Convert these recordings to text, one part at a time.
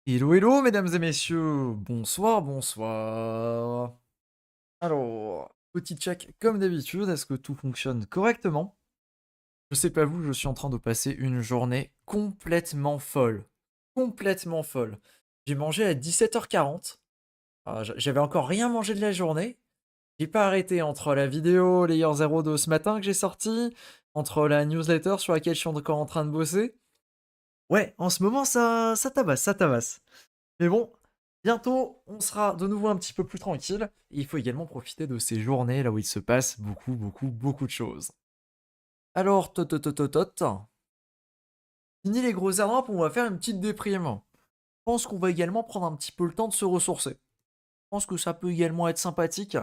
Hello, hello, mesdames et messieurs. Bonsoir, bonsoir. Alors, petit check comme d'habitude, est-ce que tout fonctionne correctement? Je sais pas vous, je suis en train de passer une journée complètement folle. Complètement folle. J'ai mangé à 17h40. J'avais encore rien mangé de la journée. J'ai pas arrêté entre la vidéo Layer Zero de ce matin que j'ai sorti, entre la newsletter sur laquelle je suis encore en train de bosser. Ouais, en ce moment, ça tabasse, ça tabasse. Mais bon, bientôt, on sera de nouveau un petit peu plus tranquille. Et il faut également profiter de ces journées là où il se passe beaucoup, beaucoup, beaucoup de choses. Alors, tot. Fini les gros airdrops, on va faire une petite déprime. Je pense qu'on va également prendre un petit peu le temps de se ressourcer. Je pense que ça peut également être sympathique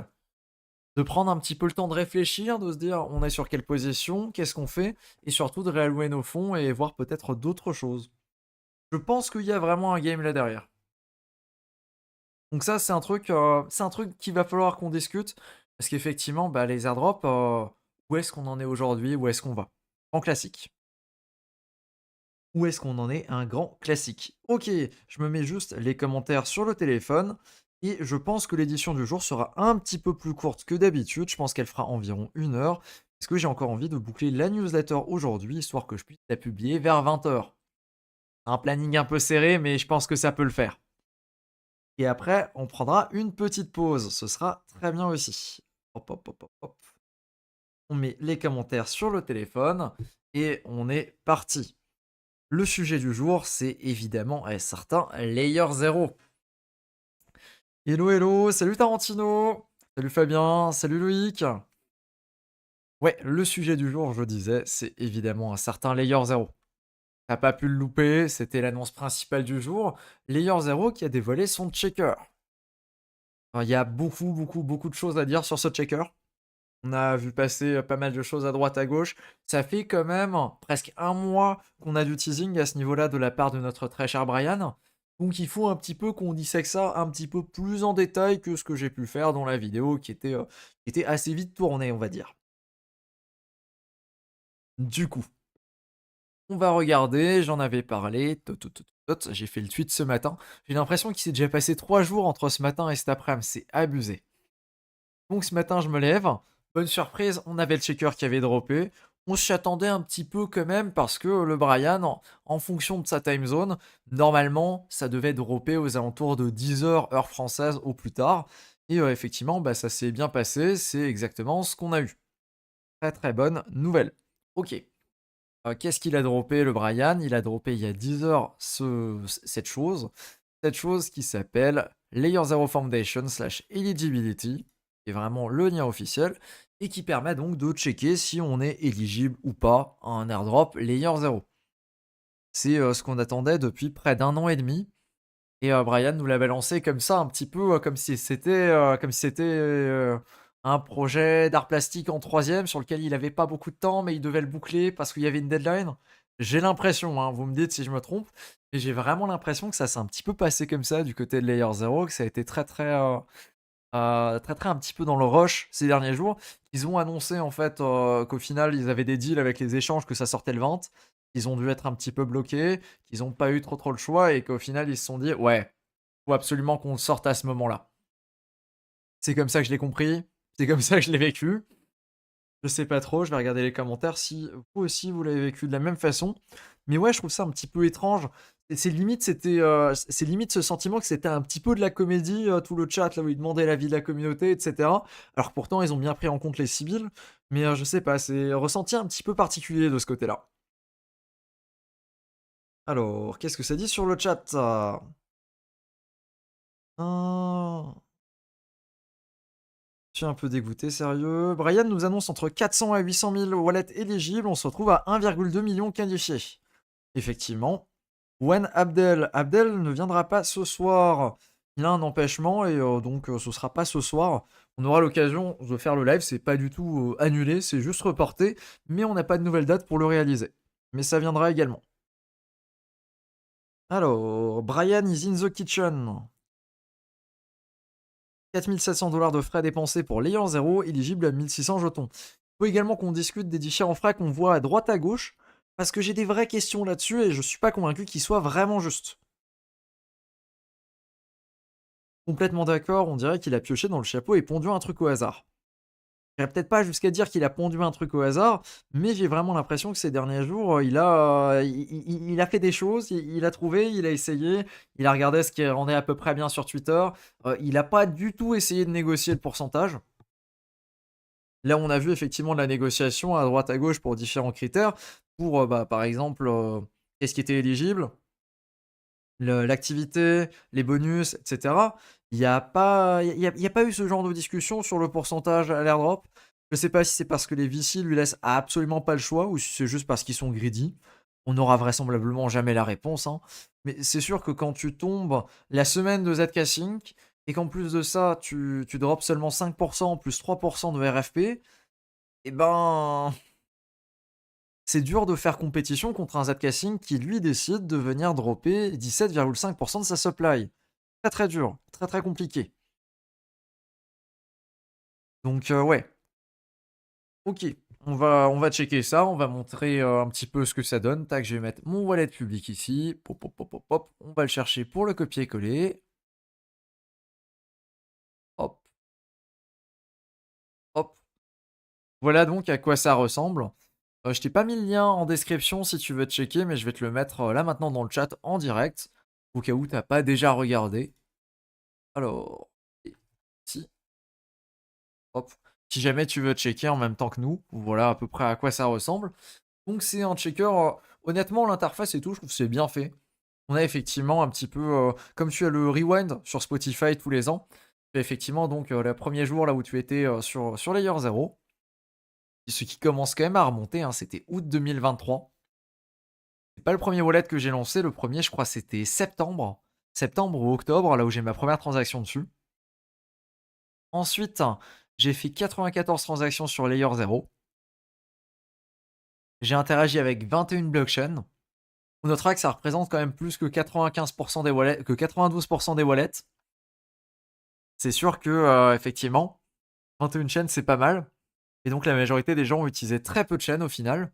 de prendre un petit peu le temps de réfléchir, de se dire on est sur quelle position, qu'est-ce qu'on fait, et surtout de réallouer nos fonds et voir peut-être d'autres choses. Je pense qu'il y a vraiment un game là derrière. Donc ça, c'est un truc qu'il va falloir qu'on discute parce qu'effectivement, bah, les airdrops, où est-ce qu'on en est aujourd'hui? Où est-ce qu'on va? En classique. Où est-ce qu'on en est? Un grand classique. OK, je me mets juste les commentaires sur le téléphone et je pense que l'édition du jour sera un petit peu plus courte que d'habitude. Je pense qu'elle fera environ 1 heure parce que j'ai encore envie de boucler la newsletter aujourd'hui, histoire que je puisse la publier vers 20h. Un planning un peu serré, mais je pense que ça peut le faire. Et après, on prendra une petite pause. Ce sera très bien aussi. Hop, hop, hop, hop, hop. On met les commentaires sur le téléphone et on est parti. Le sujet du jour, c'est évidemment un certain Layer Zero. Hello, hello, salut Tarantino, salut Fabien, salut Loïc. Ouais, le sujet du jour, je disais, c'est évidemment un certain Layer Zero. T'as pas pu le louper, c'était l'annonce principale du jour. Layer Zero qui a dévoilé son checker. Alors, il y a beaucoup, beaucoup, beaucoup de choses à dire sur ce checker. On a vu passer pas mal de choses à droite à gauche. Ça fait quand même presque un mois qu'on a du teasing à ce niveau-là de la part de notre très cher Brian. Donc il faut un petit peu qu'on dissèque ça un petit peu plus en détail que ce que j'ai pu faire dans la vidéo qui était assez vite tournée, on va dire. Du coup, on va regarder, j'en avais parlé, j'ai fait le tweet ce matin. J'ai l'impression qu'il s'est déjà passé 3 jours entre ce matin et cet après-midi, c'est abusé. Donc ce matin, je me lève. Bonne surprise, on avait le checker qui avait droppé. On s'y attendait un petit peu quand même parce que le Brian, en fonction de sa time zone, normalement, ça devait dropper aux alentours de 10h heure française au plus tard. Et effectivement, bah, ça s'est bien passé. C'est exactement ce qu'on a eu. Très très bonne nouvelle. Ok. Qu'est-ce qu'il a droppé le Brian? Il a droppé il y a 10 heures cette chose. Cette chose qui s'appelle Layer Zero Foundation slash Eligibility, qui est vraiment le lien officiel, et qui permet donc de checker si on est éligible ou pas à un airdrop Layer Zero. C'est ce qu'on attendait depuis près d'un an et demi. Et Brian nous l'avait lancé comme ça, un petit peu comme si c'était un projet d'art plastique en troisième sur lequel il avait pas beaucoup de temps, mais il devait le boucler parce qu'il y avait une deadline. J'ai l'impression, hein, vous me dites si je me trompe, mais j'ai vraiment l'impression que ça s'est un petit peu passé comme ça du côté de Layer Zero, que ça a été très très un petit peu dans le rush ces derniers jours. Ils ont annoncé en fait qu'au final ils avaient des deals avec les échanges, que ça sortait le 20. Ils ont dû être un petit peu bloqués, qu'ils n'ont pas eu trop le choix et qu'au final ils se sont dit ouais, faut absolument qu'on le sorte à ce moment-là. C'est comme ça que je l'ai compris, c'est comme ça que je l'ai vécu. Je sais pas trop, je vais regarder les commentaires si vous aussi vous l'avez vécu de la même façon. Mais ouais, je trouve ça un petit peu étrange. Et c'est limite ce sentiment que c'était un petit peu de la comédie, tout le chat là où ils demandaient l'avis de la communauté, etc. Alors que pourtant ils ont bien pris en compte les civils, mais je sais pas, c'est ressenti un petit peu particulier de ce côté-là. Alors, qu'est-ce que ça dit sur le chat? Ah, je suis un peu dégoûté, sérieux. Brian nous annonce entre 400 et 800 000 wallets éligibles. On se retrouve à 1,2 million qualifiés. Effectivement. Wen Abdel. Abdel ne viendra pas ce soir. Il a un empêchement et donc ce sera pas ce soir. On aura l'occasion de faire le live. C'est pas du tout annulé, c'est juste reporté. Mais on n'a pas de nouvelle date pour le réaliser. Mais ça viendra également. Alors, Brian is in the kitchen. 4 700 $ de frais dépensés pour Layer 0, éligible à 1600 jetons. Il faut également qu'on discute des différents frais qu'on voit à droite à gauche, parce que j'ai des vraies questions là-dessus et je suis pas convaincu qu'ils soient vraiment justes. Complètement d'accord, on dirait qu'il a pioché dans le chapeau et pondu un truc au hasard. J'irai peut-être pas jusqu'à dire qu'il a pondu un truc au hasard, mais j'ai vraiment l'impression que ces derniers jours, il a fait des choses, il a trouvé, il a essayé, il a regardé ce qui rendait à peu près bien sur Twitter. Il a pas du tout essayé de négocier le pourcentage. Là, on a vu effectivement de la négociation à droite à gauche pour différents critères, pour, bah, par exemple, qu'est-ce qui était éligible, l'activité, les bonus, et cetera. Il y a pas eu ce genre de discussion sur le pourcentage à l'airdrop. Je sais pas si c'est parce que les VC lui laissent absolument pas le choix ou si c'est juste parce qu'ils sont greedy. On n'aura vraisemblablement jamais la réponse, hein. Mais c'est sûr que quand tu tombes la semaine de ZK Sync et qu'en plus de ça, tu drops seulement 5% plus 3% de RFP, eh ben, c'est dur de faire compétition contre un Zcasing qui lui décide de venir dropper 17,5% de sa supply. Très très dur, très très compliqué. Donc ouais, ok. On va checker ça, on va montrer un petit peu ce que ça donne. Tac, je vais mettre mon wallet public ici. Pop, pop, pop, pop, pop. On va le chercher pour le copier-coller. Hop, hop. Voilà donc à quoi ça ressemble. Je t'ai pas mis le lien en description si tu veux checker, mais je vais te le mettre là maintenant dans le chat en direct, au cas où t'as pas déjà regardé. Alors, ici, hop. Si jamais tu veux checker en même temps que nous, voilà à peu près à quoi ça ressemble. Donc c'est un checker, honnêtement l'interface et tout, je trouve que c'est bien fait. On a effectivement un petit peu, comme tu as le rewind sur Spotify tous les ans, effectivement donc le premier jour là où tu étais sur Layer 0, ce qui commence quand même à remonter, hein, c'était août 2023. C'est pas le premier wallet que j'ai lancé, le premier je crois c'était septembre. Septembre ou octobre, là où j'ai ma première transaction dessus. Ensuite, j'ai fait 94 transactions sur Layer 0. J'ai interagi avec 21 blockchains. On notera que ça représente quand même plus que 95% des wallets, que 92% des wallets. C'est sûr que, effectivement, 21 chaînes, c'est pas mal. Et donc, la majorité des gens ont utilisé très peu de chaînes au final.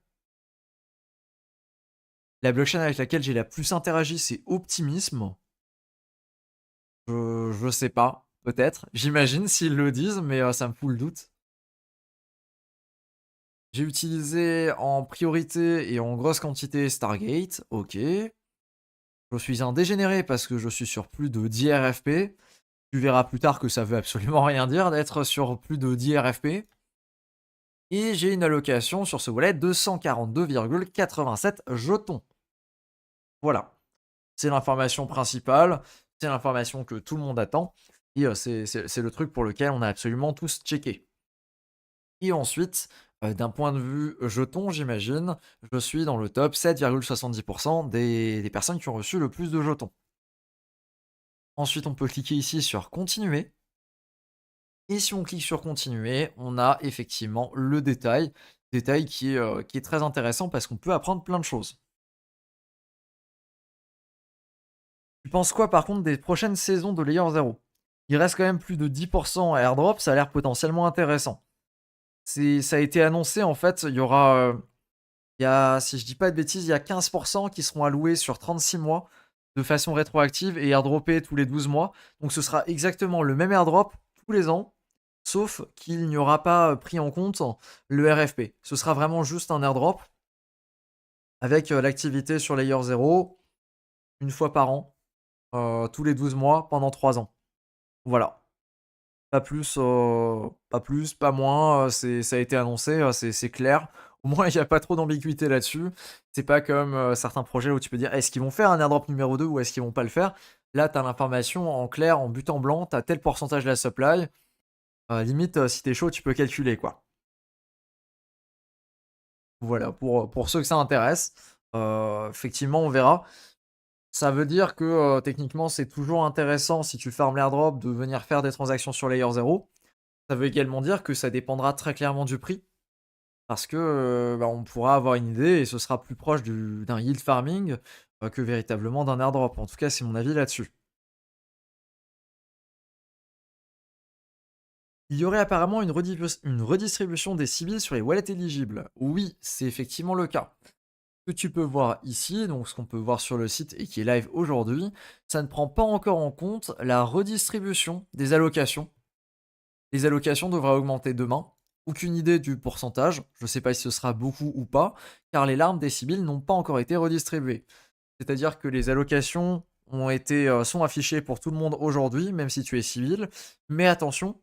La blockchain avec laquelle j'ai la plus interagi, c'est Optimism. Je sais pas, peut-être. J'imagine s'ils le disent, mais ça me fout le doute. J'ai utilisé en priorité et en grosse quantité Stargate, ok. Je suis un dégénéré parce que je suis sur plus de 10 RFP. Tu verras plus tard que ça veut absolument rien dire d'être sur plus de 10 RFP. Et j'ai une allocation sur ce wallet de 142,87 jetons. Voilà. C'est l'information principale, c'est l'information que tout le monde attend. Et c'est le truc pour lequel on a absolument tous checké. Et ensuite, d'un point de vue jetons, j'imagine, je suis dans le top 7,70% des personnes qui ont reçu le plus de jetons. Ensuite, on peut cliquer ici sur continuer. Et si on clique sur continuer, on a effectivement le détail qui est très intéressant parce qu'on peut apprendre plein de choses. Tu penses quoi par contre des prochaines saisons de Layer 0? Il reste quand même plus de 10% à airdrop, ça a l'air potentiellement intéressant. Ça a été annoncé en fait, il y aura, si je dis pas de bêtises, il y a 15% qui seront alloués sur 36 mois de façon rétroactive et airdroppés tous les 12 mois. Donc ce sera exactement le même airdrop tous les ans, sauf qu'il n'y aura pas pris en compte le RFP. Ce sera vraiment juste un airdrop avec l'activité sur Layer 0 une fois par an, tous les 12 mois pendant 3 ans. Voilà. Pas plus, pas moins, ça a été annoncé, c'est clair. Au moins, il n'y a pas trop d'ambiguïté là-dessus. C'est pas comme certains projets où tu peux dire est-ce qu'ils vont faire un airdrop numéro 2 ou est-ce qu'ils vont pas le faire. Là, tu as l'information en clair, en but en blanc, tu as tel pourcentage de la supply. Limite, si t'es chaud, tu peux calculer, quoi. Voilà, pour ceux que ça intéresse. Effectivement, on verra. Ça veut dire que techniquement, c'est toujours intéressant si tu farmes l'airdrop de venir faire des transactions sur Layer 0. Ça veut également dire que ça dépendra très clairement du prix. Parce que bah, on pourra avoir une idée et ce sera plus proche d'un yield farming que véritablement d'un airdrop. En tout cas, c'est mon avis là-dessus. Il y aurait apparemment une redistribution des civils sur les wallets éligibles. Oui, c'est effectivement le cas. Ce que tu peux voir ici, donc ce qu'on peut voir sur le site et qui est live aujourd'hui, ça ne prend pas encore en compte la redistribution des allocations. Les allocations devraient augmenter demain. Aucune idée du pourcentage, je ne sais pas si ce sera beaucoup ou pas, car les larmes des civils n'ont pas encore été redistribuées. C'est-à-dire que les allocations sont affichées pour tout le monde aujourd'hui, même si tu es civil. Mais attention,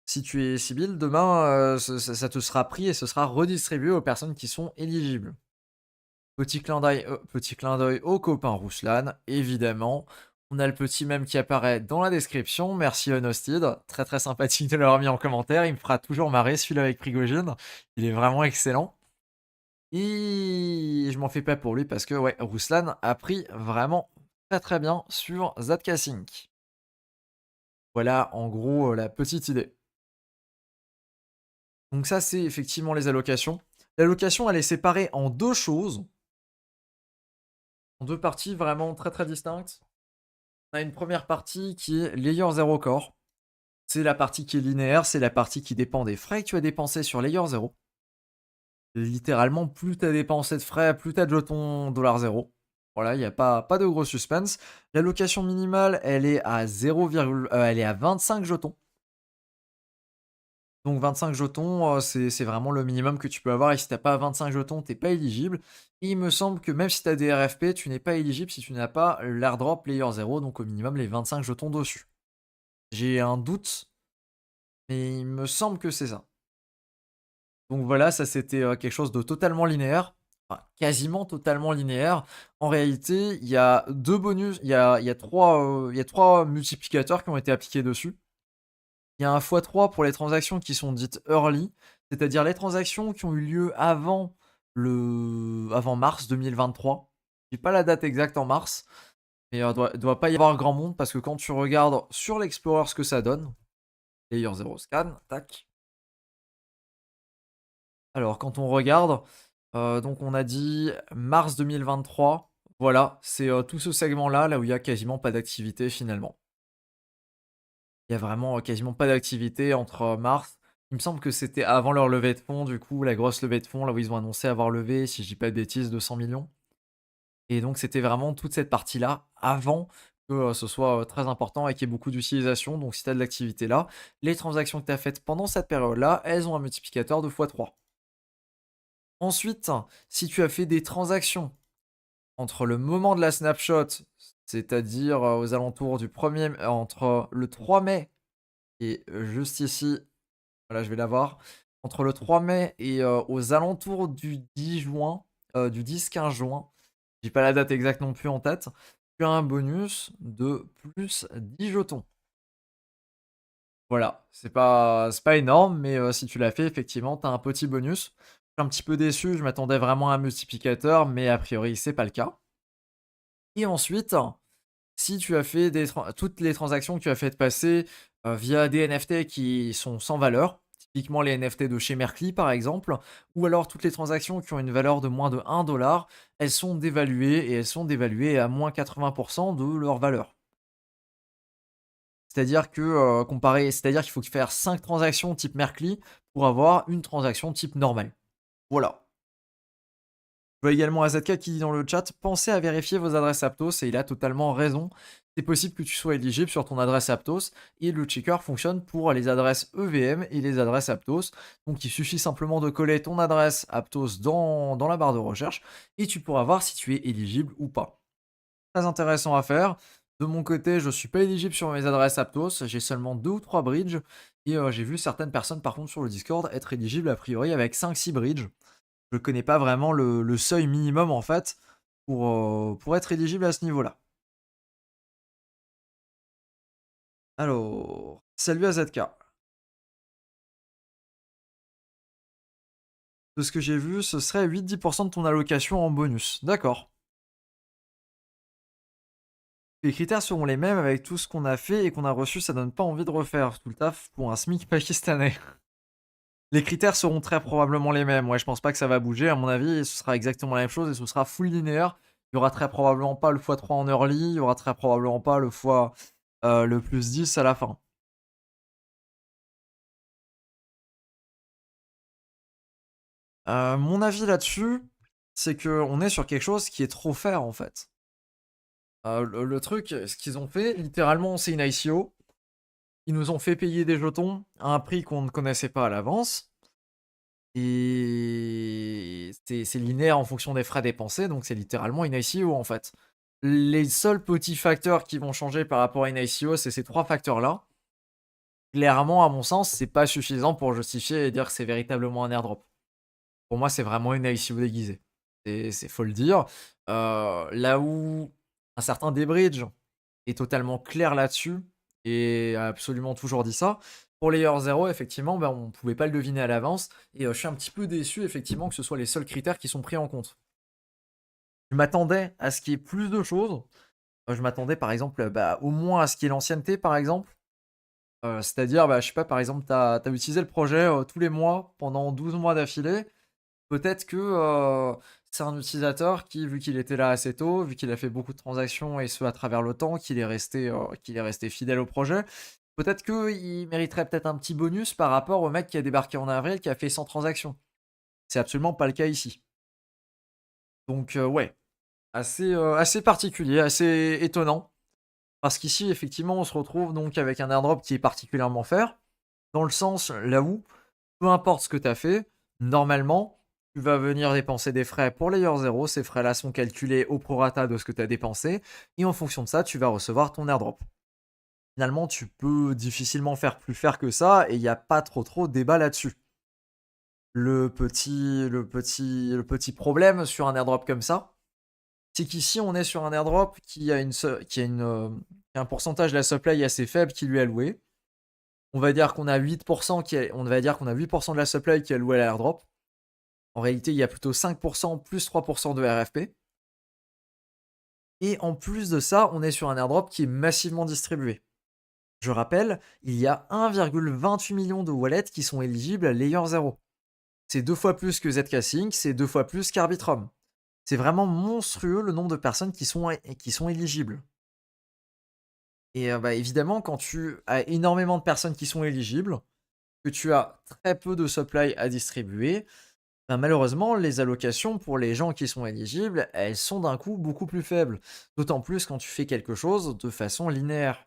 si tu es civil, demain, ça te sera pris et ce sera redistribué aux personnes qui sont éligibles. Petit clin d'œil au copain Rouslan, évidemment. On a le petit mème qui apparaît dans la description. Merci Honostid, très très sympathique de l'avoir mis en commentaire. Il me fera toujours marrer celui-là avec Prigogine. Il est vraiment excellent. Et je m'en fais pas pour lui parce que ouais, Rouslan a pris vraiment très très bien sur Zatka Sync. Voilà en gros la petite idée. Donc ça c'est effectivement les allocations. L'allocation elle est séparée en deux choses, en deux parties vraiment très très distinctes. On a une première partie qui est Layer 0 Core. C'est la partie qui est linéaire, c'est la partie qui dépend des frais que tu as dépensés sur Layer 0. Littéralement, plus tu as dépensé de frais, plus tu as de jetons $0. Voilà, il n'y a pas de gros suspense. L'allocation minimale, elle est à elle est à 25 jetons. Donc 25 jetons, c'est vraiment le minimum que tu peux avoir. Et si tu n'as pas 25 jetons, tu n'es pas éligible. Et il me semble que même si tu as des RFP, tu n'es pas éligible si tu n'as pas l'airdrop Layer 0, donc au minimum les 25 jetons dessus. J'ai un doute, mais il me semble que c'est ça. Donc voilà, ça c'était quelque chose de totalement linéaire, enfin quasiment totalement linéaire. En réalité, il y a deux bonus, il y a trois multiplicateurs qui ont été appliqués dessus. Il y a un x3 pour les transactions qui sont dites early, c'est-à-dire les transactions qui ont eu lieu avant mars 2023. J'ai pas la date exacte en mars, mais doit pas y avoir grand monde parce que quand tu regardes sur l'Explorer ce que ça donne, Layer 0 scan, tac. Alors quand on regarde, donc on a dit mars 2023. Voilà, c'est, tout ce segment-là, là où il y a quasiment pas d'activité finalement. Il y a vraiment, quasiment pas d'activité entre, mars. Il me semble que c'était avant leur levée de fonds, du coup, la grosse levée de fonds, là où ils ont annoncé avoir levé, si je dis pas de bêtises, 200 millions. Et donc c'était vraiment toute cette partie-là avant que, ce soit, très important et qu'il y ait beaucoup d'utilisation. Donc si tu as de l'activité là, les transactions que tu as faites pendant cette période-là, elles ont un multiplicateur de x3. Ensuite, si tu as fait des transactions entre le moment de la snapshot, c'est-à-dire aux alentours du premier, entre le 3 mai et juste ici, voilà, je vais l'avoir, entre le 3 mai et aux alentours du 10 juin, du 10-15 juin, j'ai pas la date exacte non plus en tête, tu as un bonus de plus 10 jetons. Voilà, c'est pas énorme, mais si tu l'as fait, effectivement, tu as un petit bonus. Je suis un petit peu déçu, je m'attendais vraiment à un multiplicateur, mais a priori, c'est pas le cas. Et ensuite, si tu as fait toutes les transactions que tu as faites passer via des NFT qui sont sans valeur, typiquement les NFT de chez Merkly par exemple, ou alors toutes les transactions qui ont une valeur de moins de 1 $, elles sont dévaluées et elles sont dévaluées à moins 80% de leur valeur. C'est-à-dire que c'est-à-dire qu'il faut faire 5 transactions type Merkly pour avoir une transaction type normale. Voilà. Je vois également AZK qui dit dans le chat, pensez à vérifier vos adresses Aptos et il a totalement raison. C'est possible que tu sois éligible sur ton adresse Aptos et le checker fonctionne pour les adresses EVM et les adresses Aptos. Donc il suffit simplement de coller ton adresse Aptos dans la barre de recherche et tu pourras voir si tu es éligible ou pas. Très intéressant à faire. De mon côté, je ne suis pas éligible sur mes adresses Aptos, j'ai seulement 2 ou 3 bridges et j'ai vu certaines personnes par contre sur le Discord être éligibles a priori avec 5-6 bridges. Je connais pas vraiment le seuil minimum en fait pour être éligible à ce niveau-là. Alors, salut à ZK. De ce que j'ai vu, ce serait 8-10% de ton allocation en bonus. D'accord. Les critères seront les mêmes avec tout ce qu'on a fait et qu'on a reçu, ça donne pas envie de refaire tout le taf pour un SMIC pakistanais. Les critères seront très probablement les mêmes. Ouais, je pense pas que ça va bouger. À mon avis, ce sera exactement la même chose et ce sera full linéaire. Il y aura très probablement pas le x3 en early, il y aura très probablement pas le plus 10 à la fin. Mon avis là-dessus, c'est qu'on est sur quelque chose qui est trop fair, en fait. Le truc, ce qu'ils ont fait, littéralement, c'est une ICO. Ils nous ont fait payer des jetons à un prix qu'on ne connaissait pas à l'avance. Et c'est linéaire en fonction des frais dépensés, donc c'est littéralement une ICO, en fait. Les seuls petits facteurs qui vont changer par rapport à une ICO, c'est ces 3 facteurs-là. Clairement, à mon sens, c'est pas suffisant pour justifier et dire que c'est véritablement un airdrop. Pour moi, c'est vraiment une ICO déguisée. C'est faut le dire. Là où un certain Debridge est totalement clair là-dessus et a absolument toujours dit ça. Pour Layer 0, effectivement, ben, on pouvait pas le deviner à l'avance et je suis un petit peu déçu, effectivement, que ce soit les seuls critères qui sont pris en compte. Je m'attendais à ce qu'il y ait plus de choses. Je m'attendais, par exemple, bah, au moins à ce qu'il y ait l'ancienneté, par exemple. C'est-à-dire, bah, je sais pas, par exemple, tu as utilisé le projet, tous les mois pendant 12 mois d'affilée. Peut-être que, c'est un utilisateur qui, vu qu'il était là assez tôt, vu qu'il a fait beaucoup de transactions et ce à travers le temps, qu'il est resté fidèle au projet, peut-être qu'il mériterait peut-être un petit bonus par rapport au mec qui a débarqué en avril, qui a fait 100 transactions. C'est absolument pas le cas ici. Donc, ouais, assez particulier, assez étonnant. Parce qu'ici, effectivement, on se retrouve donc avec un airdrop qui est particulièrement fair, dans le sens là où, peu importe ce que tu as fait, normalement, tu vas venir dépenser des frais pour Layer 0. Ces frais-là sont calculés au prorata de ce que tu as dépensé, et en fonction de ça, tu vas recevoir ton airdrop. Finalement, tu peux difficilement faire plus fair que ça, et il n'y a pas trop de débat là-dessus. Le petit problème sur un airdrop comme ça, c'est qu'ici, on est sur un airdrop qui a un pourcentage de la supply assez faible qui lui est alloué. On va dire qu'on a 8% on va dire qu'on a 8% de la supply qui est allouée à l'airdrop. En réalité, il y a plutôt 5% plus 3% de RFP. Et en plus de ça, on est sur un airdrop qui est massivement distribué. Je rappelle, il y a 1,28 million de wallets qui sont éligibles à Layer 0. C'est 2 fois plus que ZK Sync, c'est 2 fois plus qu'Arbitrum. C'est vraiment monstrueux le nombre de personnes qui sont éligibles. Et bah, évidemment, quand tu as énormément de personnes qui sont éligibles, que tu as très peu de supply à distribuer, ben malheureusement, les allocations pour les gens qui sont éligibles, elles sont d'un coup beaucoup plus faibles. D'autant plus quand tu fais quelque chose de façon linéaire.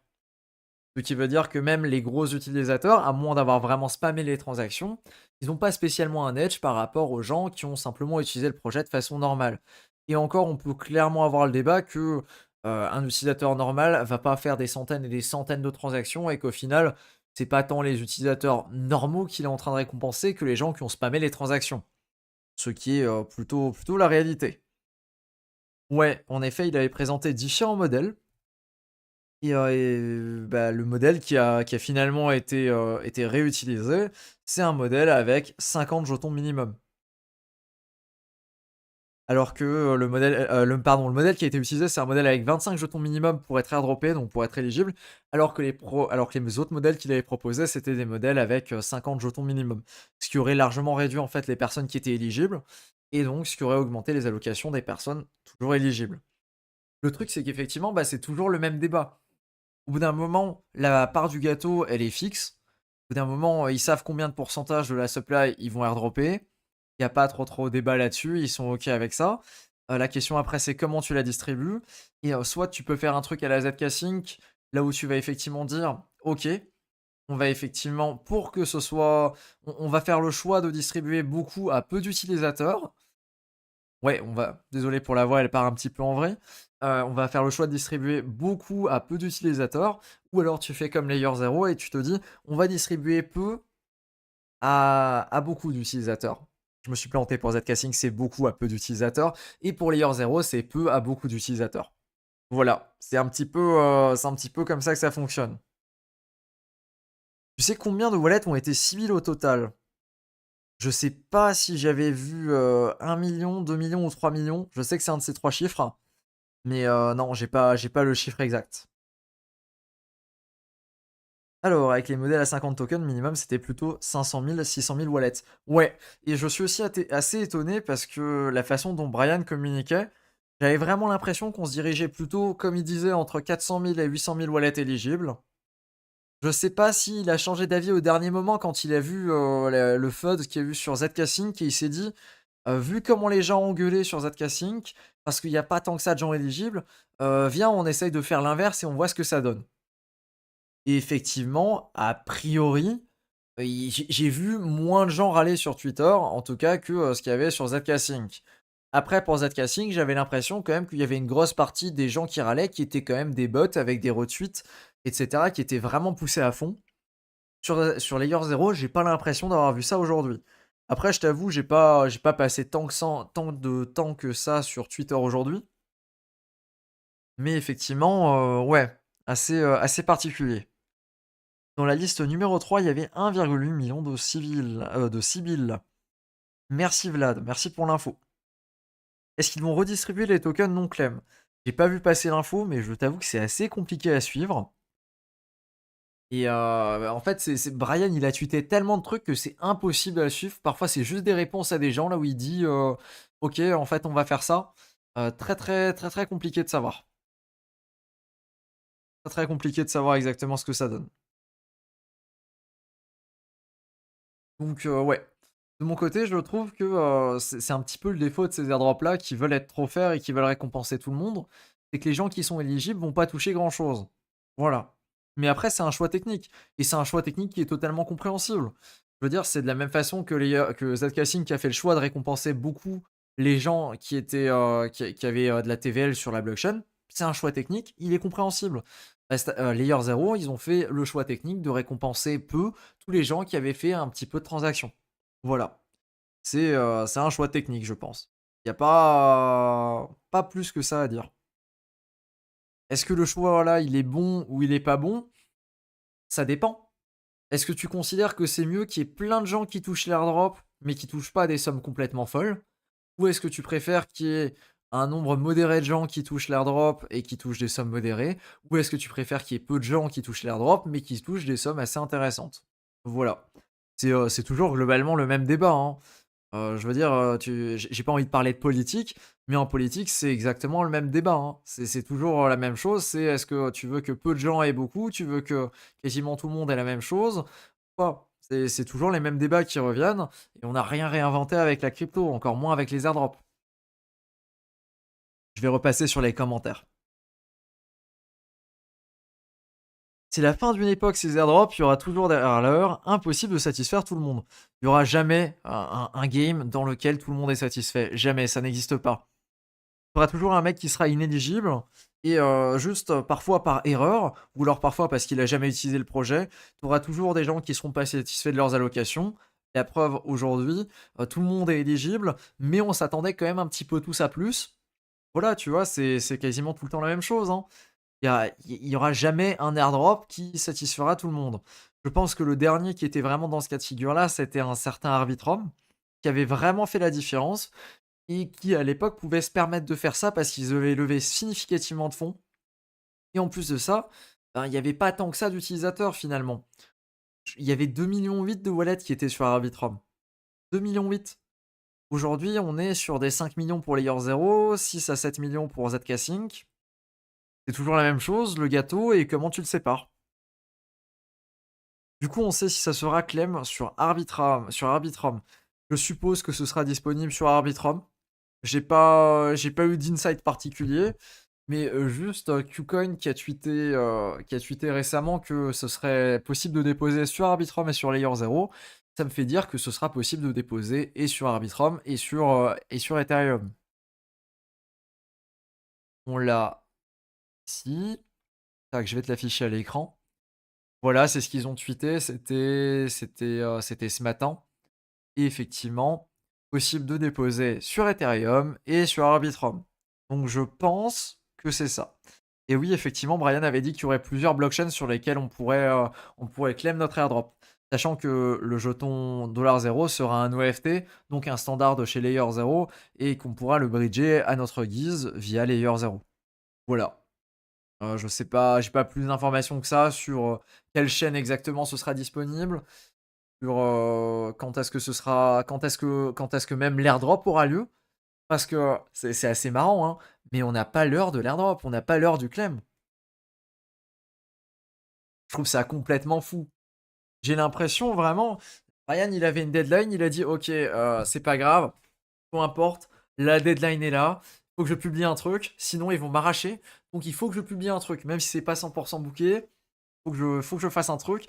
Ce qui veut dire que même les gros utilisateurs, à moins d'avoir vraiment spammé les transactions, ils n'ont pas spécialement un edge par rapport aux gens qui ont simplement utilisé le projet de façon normale. Et encore, on peut clairement avoir le débat que un utilisateur normal va pas faire des centaines et des centaines de transactions et qu'au final, c'est pas tant les utilisateurs normaux qu'il est en train de récompenser que les gens qui ont spammé les transactions. Ce qui est plutôt la réalité. Ouais, en effet, il avait présenté différents modèles. Bah, le modèle qui a finalement été réutilisé, c'est un modèle avec 50 jetons minimum. Alors que le modèle qui a été utilisé, c'est un modèle avec 25 jetons minimum pour être airdroppé, donc pour être éligible, alors que les autres modèles qu'il avait proposés, c'était des modèles avec 50 jetons minimum. Ce qui aurait largement réduit en fait les personnes qui étaient éligibles, et donc ce qui aurait augmenté les allocations des personnes toujours éligibles. Le truc, c'est qu'effectivement, bah, c'est toujours le même débat. Au bout d'un moment, la part du gâteau, elle est fixe. Au bout d'un moment, ils savent combien de pourcentage de la supply ils vont airdropper. Il n'y a pas trop de débat là-dessus, ils sont OK avec ça. La question après, c'est comment tu la distribues. Et soit tu peux faire un truc à la ZK Sync, là où tu vas effectivement dire, OK, on va effectivement, pour que ce soit... On va faire le choix de distribuer beaucoup à peu d'utilisateurs. Ouais, désolé pour la voix, elle part un petit peu en vrai. On va faire le choix de distribuer beaucoup à peu d'utilisateurs, ou alors tu fais comme Layer 0 et tu te dis, on va distribuer peu à beaucoup d'utilisateurs. Je me suis planté pour Zcasing, c'est beaucoup à peu d'utilisateurs, et pour Layer 0, c'est peu à beaucoup d'utilisateurs. Voilà, c'est un petit peu comme ça que ça fonctionne. Tu sais combien de wallets ont été 6 000 au total? Je sais pas si j'avais vu 1 million, 2 millions ou 3 millions. Je sais que c'est un de ces 3 chiffres. Mais non, j'ai pas le chiffre exact. Alors, avec les modèles à 50 tokens minimum, c'était plutôt 500 000, 600 000 wallets. Ouais, et je suis aussi assez étonné parce que la façon dont Brian communiquait, j'avais vraiment l'impression qu'on se dirigeait plutôt, comme il disait, entre 400 000 et 800 000 wallets éligibles. Je sais pas s'il a changé d'avis au dernier moment quand il a vu le FUD qu'il y a eu sur ZK Sync et il s'est dit Vu comment les gens ont gueulé sur ZK-Sync, parce qu'il y a pas tant que ça de gens éligibles, viens, on essaye de faire l'inverse et on voit ce que ça donne. Et effectivement, a priori, j'ai vu moins de gens râler sur Twitter, en tout cas, que, ce qu'il y avait sur ZK-Sync. Après, pour ZK-Sync, j'avais l'impression quand même qu'il y avait une grosse partie des gens qui râlaient, qui étaient quand même des bots avec des retweets, et cetera, qui étaient vraiment poussés à fond. Sur Layer 0, j'ai pas l'impression d'avoir vu ça aujourd'hui. Après, je t'avoue, j'ai pas passé tant de temps que ça sur Twitter aujourd'hui. Mais effectivement, ouais, assez particulier. Dans la liste numéro 3, il y avait 1,8 million de civils, de Sibyl. Merci Vlad, merci pour l'info. Est-ce qu'ils vont redistribuer les tokens non clem? J'ai pas vu passer l'info, mais je t'avoue que c'est assez compliqué à suivre. Et en fait, Brian, il a tweeté tellement de trucs que c'est impossible à suivre. Parfois, c'est juste des réponses à des gens là où il dit ok, en fait, on va faire ça. Très, très, très, très compliqué de savoir. Très, très compliqué de savoir exactement ce que ça donne. Donc, ouais. De mon côté, je trouve que c'est un petit peu le défaut de ces airdrops là qui veulent être trop fair et qui veulent récompenser tout le monde. C'est que les gens qui sont éligibles vont pas toucher grand chose. Voilà. Mais après, c'est un choix technique. Et c'est un choix technique qui est totalement compréhensible. Je veux dire, c'est de la même façon que ZK-Sync qui a fait le choix de récompenser beaucoup les gens qui étaient qui avaient de la TVL sur la blockchain. C'est un choix technique, il est compréhensible. Layer 0, ils ont fait le choix technique de récompenser peu tous les gens qui avaient fait un petit peu de transactions. Voilà. C'est un choix technique, je pense. Il n'y a pas plus que ça à dire. Est-ce que le choix là, il est bon ou il est pas bon? Ça dépend. Est-ce que tu considères que c'est mieux qu'il y ait plein de gens qui touchent l'airdrop, mais qui touchent pas des sommes complètement folles? Ou est-ce que tu préfères qu'il y ait un nombre modéré de gens qui touchent l'airdrop et qui touchent des sommes modérées? Ou est-ce que tu préfères qu'il y ait peu de gens qui touchent l'airdrop, mais qui touchent des sommes assez intéressantes? Voilà. C'est toujours globalement le même débat, hein. Je veux dire, j'ai pas envie de parler de politique, mais en politique, c'est exactement le même débat, hein. C'est toujours la même chose, c'est est-ce que tu veux que peu de gens aient beaucoup? Tu veux que quasiment tout le monde ait la même chose? Pas. C'est toujours les mêmes débats qui reviennent et on n'a rien réinventé avec la crypto, encore moins avec les airdrops. Je vais repasser sur les commentaires. C'est la fin d'une époque, ces airdrops, il y aura toujours derrière l'heure, impossible de satisfaire tout le monde. Il y aura jamais un game dans lequel tout le monde est satisfait. Jamais, ça n'existe pas. Il y aura toujours un mec qui sera inéligible et juste parfois par erreur ou alors parfois parce qu'il a jamais utilisé le projet, tu auras toujours des gens qui seront pas satisfaits de leurs allocations. Et la preuve aujourd'hui, tout le monde est éligible, mais on s'attendait quand même un petit peu tous à plus. Voilà, tu vois, c'est quasiment tout le temps la même chose, hein. Il y aura jamais un airdrop qui satisfera tout le monde. Je pense que le dernier qui était vraiment dans ce cas de figure-là, c'était un certain Arbitrum, qui avait vraiment fait la différence et qui à l'époque pouvaient se permettre de faire ça parce qu'ils avaient levé significativement de fonds. Et en plus de ça, ben, il n'y avait pas tant que ça d'utilisateurs finalement. Il y avait 2,8 millions de wallets qui étaient sur Arbitrum. 2,8 millions. Aujourd'hui, on est sur des 5 millions pour Layer 0, 6 à 7 millions pour ZK-Sync. C'est toujours la même chose, le gâteau, et comment tu le sépares. Du coup, on sait si ça sera Clem sur Arbitrum. Je suppose que ce sera disponible sur Arbitrum. J'ai pas eu d'insight particulier, mais juste Qcoin qui a tweeté récemment que ce serait possible de déposer sur Arbitrum et sur Layer 0. Ça me fait dire que ce sera possible de déposer et sur Arbitrum et sur Ethereum. On l'a ici. Tac, je vais te l'afficher à l'écran. Voilà, c'est ce qu'ils ont tweeté. C'était ce matin. Et effectivement, possible de déposer sur Ethereum et sur Arbitrum. Donc je pense que c'est ça. Et oui, effectivement, Brian avait dit qu'il y aurait plusieurs blockchains sur lesquelles on pourrait claim notre airdrop. Sachant que le jeton $0 sera un OFT, donc un standard de chez Layer 0, et qu'on pourra le bridger à notre guise via Layer 0. Voilà. Je sais pas, j'ai pas plus d'informations que ça sur quelle chaîne exactement ce sera disponible, sur quand est-ce que même l'airdrop aura lieu. Parce que c'est assez marrant, hein, mais on n'a pas l'heure de l'airdrop, on n'a pas l'heure du claim. Je trouve ça complètement fou. J'ai l'impression vraiment, Ryan il avait une deadline, il a dit ok, c'est pas grave, peu importe, la deadline est là, il faut que je publie un truc, sinon ils vont m'arracher. Donc il faut que je publie un truc, même si c'est pas 100% booké, faut que je fasse un truc,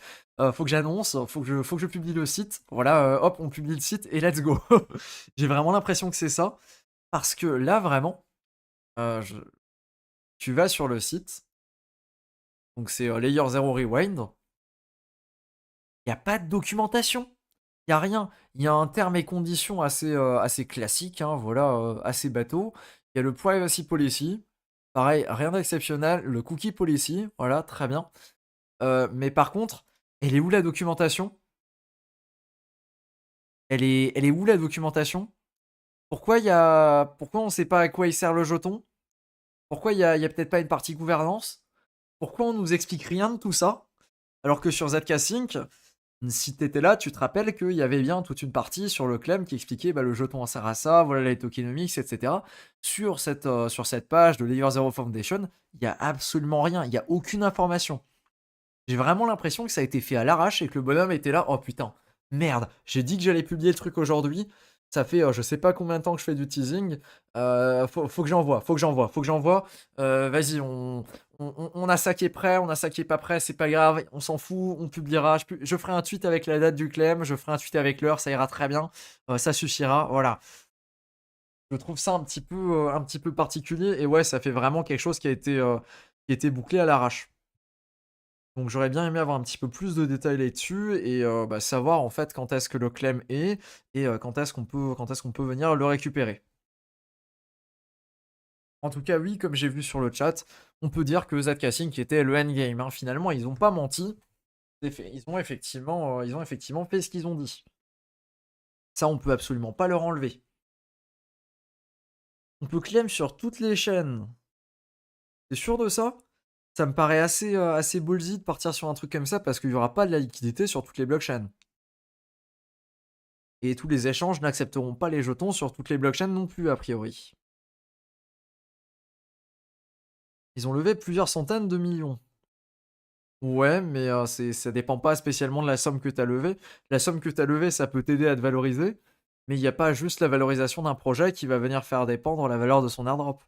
faut que j'annonce, faut que je publie le site. Voilà, hop, on publie le site et let's go. J'ai vraiment l'impression que c'est ça, parce que là vraiment, euh, je- tu vas sur le site, donc c'est Layer 0 Rewind, il n'y a pas de documentation. Il y a rien. Il y a un terme et conditions assez classique, hein, voilà, assez bateau. Il y a le privacy policy. Pareil, rien d'exceptionnel. Le cookie policy, voilà, très bien. Mais par contre, elle est où la documentation? Elle est où la documentation? Pourquoi on sait pas à quoi il sert le jeton? Pourquoi il y a peut-être pas une partie gouvernance? Pourquoi on nous explique rien de tout ça? Alors que sur ZK Sync, si t'étais là, tu te rappelles qu'il y avait bien toute une partie sur le clem qui expliquait bah, le jeton sert à ça, voilà les tokenomics, etc. Sur cette page de Layer 0 Foundation, il n'y a absolument rien, il n'y a aucune information. J'ai vraiment l'impression que ça a été fait à l'arrache et que le bonhomme était là, oh putain, merde, j'ai dit que j'allais publier le truc aujourd'hui, ça fait je sais pas combien de temps que je fais du teasing, faut que j'envoie, faut que j'envoie, vas-y, on a ça qui est prêt, on a ça qui est pas prêt, c'est pas grave, on s'en fout, on publiera, je ferai un tweet avec la date du claim, je ferai un tweet avec l'heure, ça ira très bien, ça suffira, voilà. Je trouve ça un petit peu particulier, et ouais, ça fait vraiment quelque chose qui a été bouclé à l'arrache. Donc j'aurais bien aimé avoir un petit peu plus de détails là-dessus et bah, savoir en fait quand est-ce que le claim est et quand est-ce qu'on peut venir le récupérer. En tout cas, oui, comme j'ai vu sur le chat, on peut dire que Zcasing qui était le endgame, hein. Finalement, ils n'ont pas menti. Ils ont effectivement fait ce qu'ils ont dit. Ça, on peut absolument pas leur enlever. On peut claim sur toutes les chaînes. T'es sûr de ça? Ça me paraît assez ballsy de partir sur un truc comme ça parce qu'il n'y aura pas de la liquidité sur toutes les blockchains. Et tous les échanges n'accepteront pas les jetons sur toutes les blockchains non plus, a priori. Ils ont levé plusieurs centaines de millions. Ouais, mais ça dépend pas spécialement de la somme que tu as levée. La somme que tu as levée, ça peut t'aider à te valoriser, mais il n'y a pas juste la valorisation d'un projet qui va venir faire dépendre la valeur de son airdrop.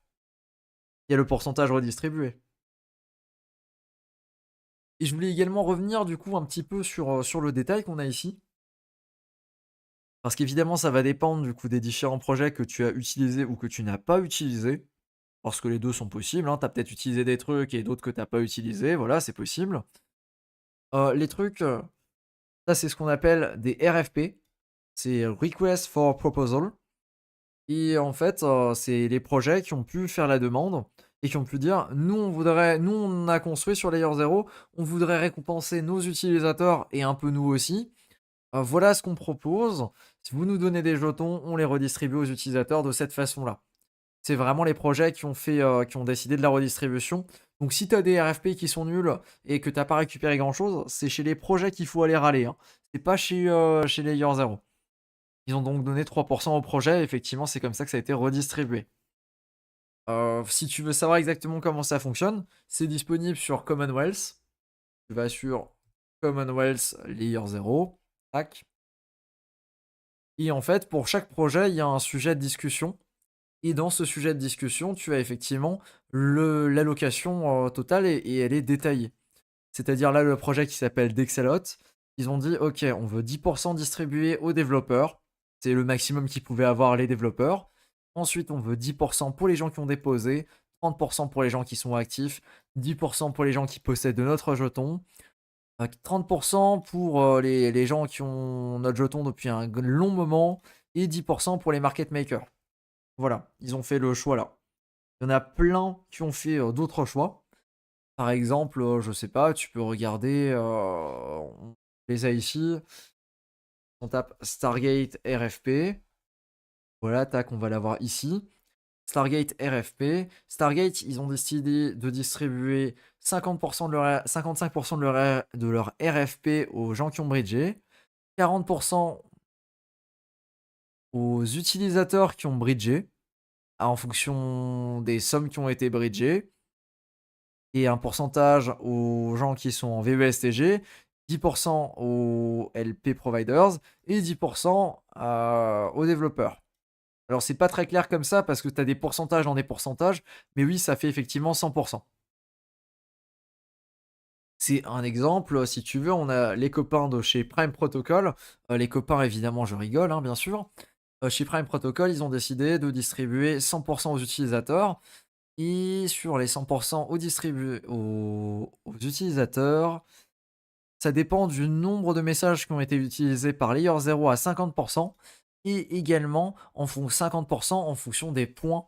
Il y a le pourcentage redistribué. Et je voulais également revenir du coup un petit peu sur le détail qu'on a ici. Parce qu'évidemment, ça va dépendre du coup des différents projets que tu as utilisés ou que tu n'as pas utilisés. Parce que les deux sont possibles, hein. Tu as peut-être utilisé des trucs et d'autres que tu n'as pas utilisés, voilà, c'est possible. Les trucs, ça c'est ce qu'on appelle des RFP, c'est Request for Proposal. Et en fait, c'est les projets qui ont pu faire la demande et qui ont pu dire nous on a construit sur Layer 0, on voudrait récompenser nos utilisateurs et un peu nous aussi. Voilà ce qu'on propose. Si vous nous donnez des jetons, on les redistribue aux utilisateurs de cette façon-là. C'est vraiment les projets qui ont décidé de la redistribution. Donc si tu as des RFP qui sont nuls et que tu n'as pas récupéré grand-chose, c'est chez les projets qu'il faut aller râler, hein. C'est pas chez Layer 0. Ils ont donc donné 3% au projet, et effectivement c'est comme ça que ça a été redistribué. Si tu veux savoir exactement comment ça fonctionne, c'est disponible sur Commonwealth. Tu vas sur Commonwealth Layer 0. Tac. Et en fait, pour chaque projet, il y a un sujet de discussion. Et dans ce sujet de discussion, tu as effectivement l'allocation totale et elle est détaillée. C'est-à-dire là, le projet qui s'appelle Dexalot, ils ont dit ok, on veut 10% distribuer aux développeurs. C'est le maximum qu'ils pouvaient avoir les développeurs. Ensuite, on veut 10% pour les gens qui ont déposé, 30% pour les gens qui sont actifs, 10% pour les gens qui possèdent de notre jeton, 30% pour les gens qui ont notre jeton depuis un long moment, et 10% pour les market makers. Voilà, ils ont fait le choix là. Il y en a plein qui ont fait d'autres choix. Par exemple, je sais pas, tu peux regarder, on les a ici, on tape Stargate RFP. Voilà, tac, on va l'avoir ici. Stargate RFP. Stargate, ils ont décidé de distribuer 50% de leur, 55% de leur RFP aux gens qui ont bridgé, 40% aux utilisateurs qui ont bridgé, en fonction des sommes qui ont été bridgées, et un pourcentage aux gens qui sont en VESTG, 10% aux LP providers et 10% aux développeurs. Alors c'est pas très clair comme ça parce que tu as des pourcentages dans des pourcentages, mais oui, ça fait effectivement 100. C'est un exemple, si tu veux, on a les copains de chez Prime Protocol, les copains évidemment je rigole, hein, bien sûr. Chez Prime Protocol, ils ont décidé de distribuer 100 aux utilisateurs et sur les 100 aux utilisateurs, ça dépend du nombre de messages qui ont été utilisés par Layer 0 à 50 et également 50 en fonction des points,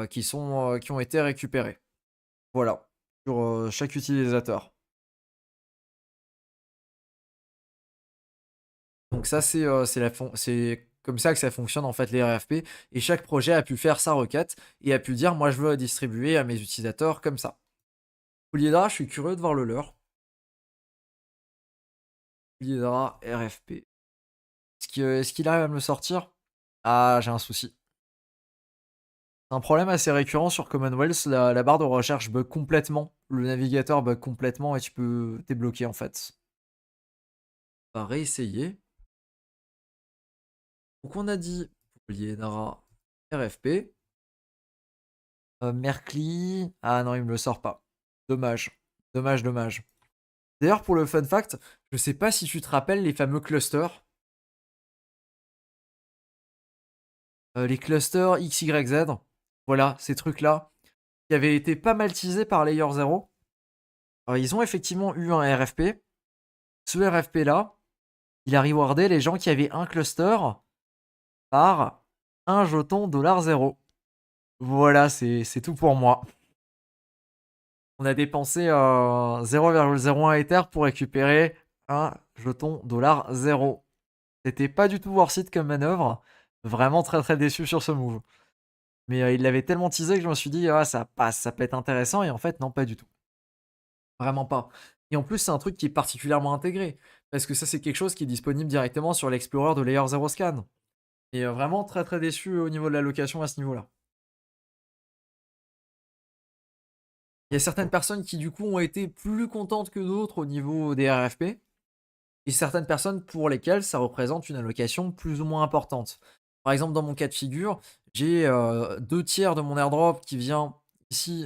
qui ont été récupérés. Voilà, sur, chaque utilisateur. Donc ça, c'est comme ça que ça fonctionne en fait les RFP et chaque projet a pu faire sa requête et a pu dire: «Moi je veux distribuer à mes utilisateurs comme ça». Polyhedra, je suis curieux de voir le leur. Polyhedra RFP. Est-ce qu'il arrive à me le sortir? Ah, j'ai un souci. C'est un problème assez récurrent sur Commonwealth, la barre de recherche bug complètement, le navigateur bug complètement et tu es bloqué en fait. On va réessayer. Donc on a dit Polyhedra RFP. Merkli. Ah non, il me le sort pas. Dommage. Dommage, dommage. D'ailleurs, pour le fun fact, je sais pas si tu te rappelles les fameux clusters. Les clusters XYZ. Voilà, ces trucs-là. Qui avaient été pas mal teasés par Layer 0. Ils ont effectivement eu un RFP. Ce RFP-là, il a rewardé les gens qui avaient un cluster par un jeton $0. Voilà, c'est tout pour moi. On a dépensé 0,01 Ether pour récupérer un jeton $0. C'était pas du tout worth it comme manœuvre. Vraiment très très déçu sur ce move. Mais il l'avait tellement teasé que je me suis dit, ah, ça passe, ça peut être intéressant. Et en fait, non, pas du tout. Vraiment pas. Et en plus, c'est un truc qui est particulièrement intégré. Parce que ça, c'est quelque chose qui est disponible directement sur l'Explorer de Layer 0 Scan. Et vraiment très très déçu au niveau de la location à ce niveau-là. Il y a certaines personnes qui, du coup, ont été plus contentes que d'autres au niveau des RFP. Et certaines personnes pour lesquelles ça représente une allocation plus ou moins importante. Par exemple, dans mon cas de figure, j'ai 2 tiers de mon airdrop qui vient ici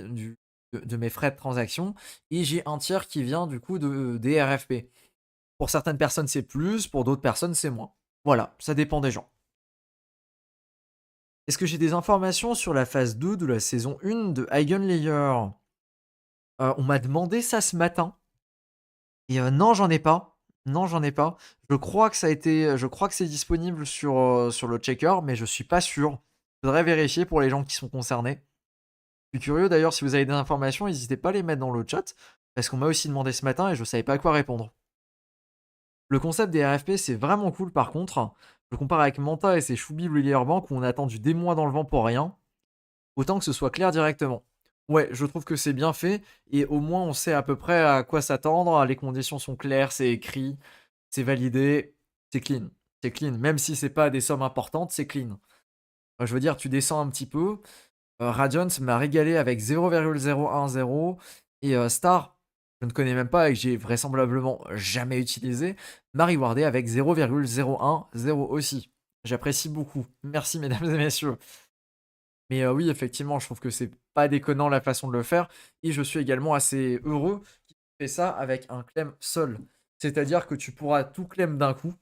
de mes frais de transaction et j'ai un tiers qui vient du coup des RFP. Pour certaines personnes, c'est plus, pour d'autres personnes, c'est moins. Voilà, ça dépend des gens. Est-ce que j'ai des informations sur la phase 2 de la saison 1 de Eigenlayer? On m'a demandé ça ce matin. Et non, j'en ai pas. Non, j'en ai pas. Je crois que c'est disponible sur le checker, mais je suis pas sûr. Faudrait vérifier pour les gens qui sont concernés. Je suis curieux d'ailleurs, si vous avez des informations, n'hésitez pas à les mettre dans le chat, parce qu'on m'a aussi demandé ce matin et je savais pas à quoi répondre. Le concept des RFP, c'est vraiment cool par contre. Je compare avec Manta et ses Choubi Layer Bank où on a attendu des mois dans le vent pour rien. Autant que ce soit clair directement. Ouais, je trouve que c'est bien fait et au moins on sait à peu près à quoi s'attendre. Les conditions sont claires, c'est écrit, c'est validé, c'est clean. C'est clean. Même si c'est pas des sommes importantes, c'est clean. Je veux dire, tu descends un petit peu. Radiant m'a régalé avec 0,010 et Star, je ne connais même pas et que j'ai vraisemblablement jamais utilisé, m'a rewardé avec 0,010 aussi. J'apprécie beaucoup. Merci mesdames et messieurs. Mais oui, effectivement, je trouve que c'est pas déconnant la façon de le faire. Et je suis également assez heureux qu'il fait ça avec un clem seul. C'est-à-dire que tu pourras tout clem d'un coup.